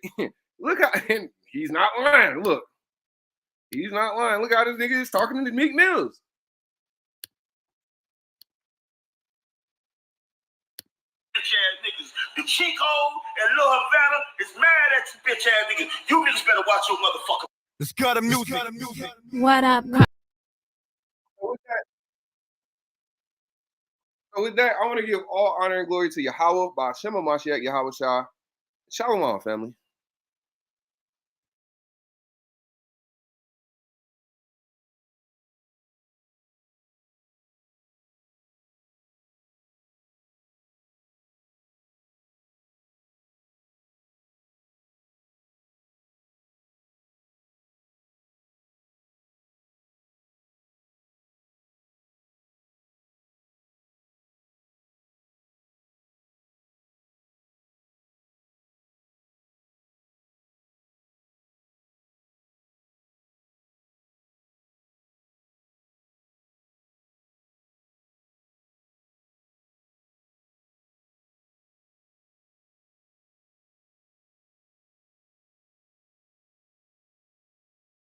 Look how, and he's not lying. Look. He's not lying. Look how this nigga is talking to Meek Mills. Bitch ass niggas. The Chico and Lil Havana is mad at you, bitch ass niggas. You niggas better watch your motherfucker. Let's cut him music. What up? So with that, I want to give all honor and glory to Yahweh, Ba'ashem HaMashiach, Yahweh Shah. Shalom, family.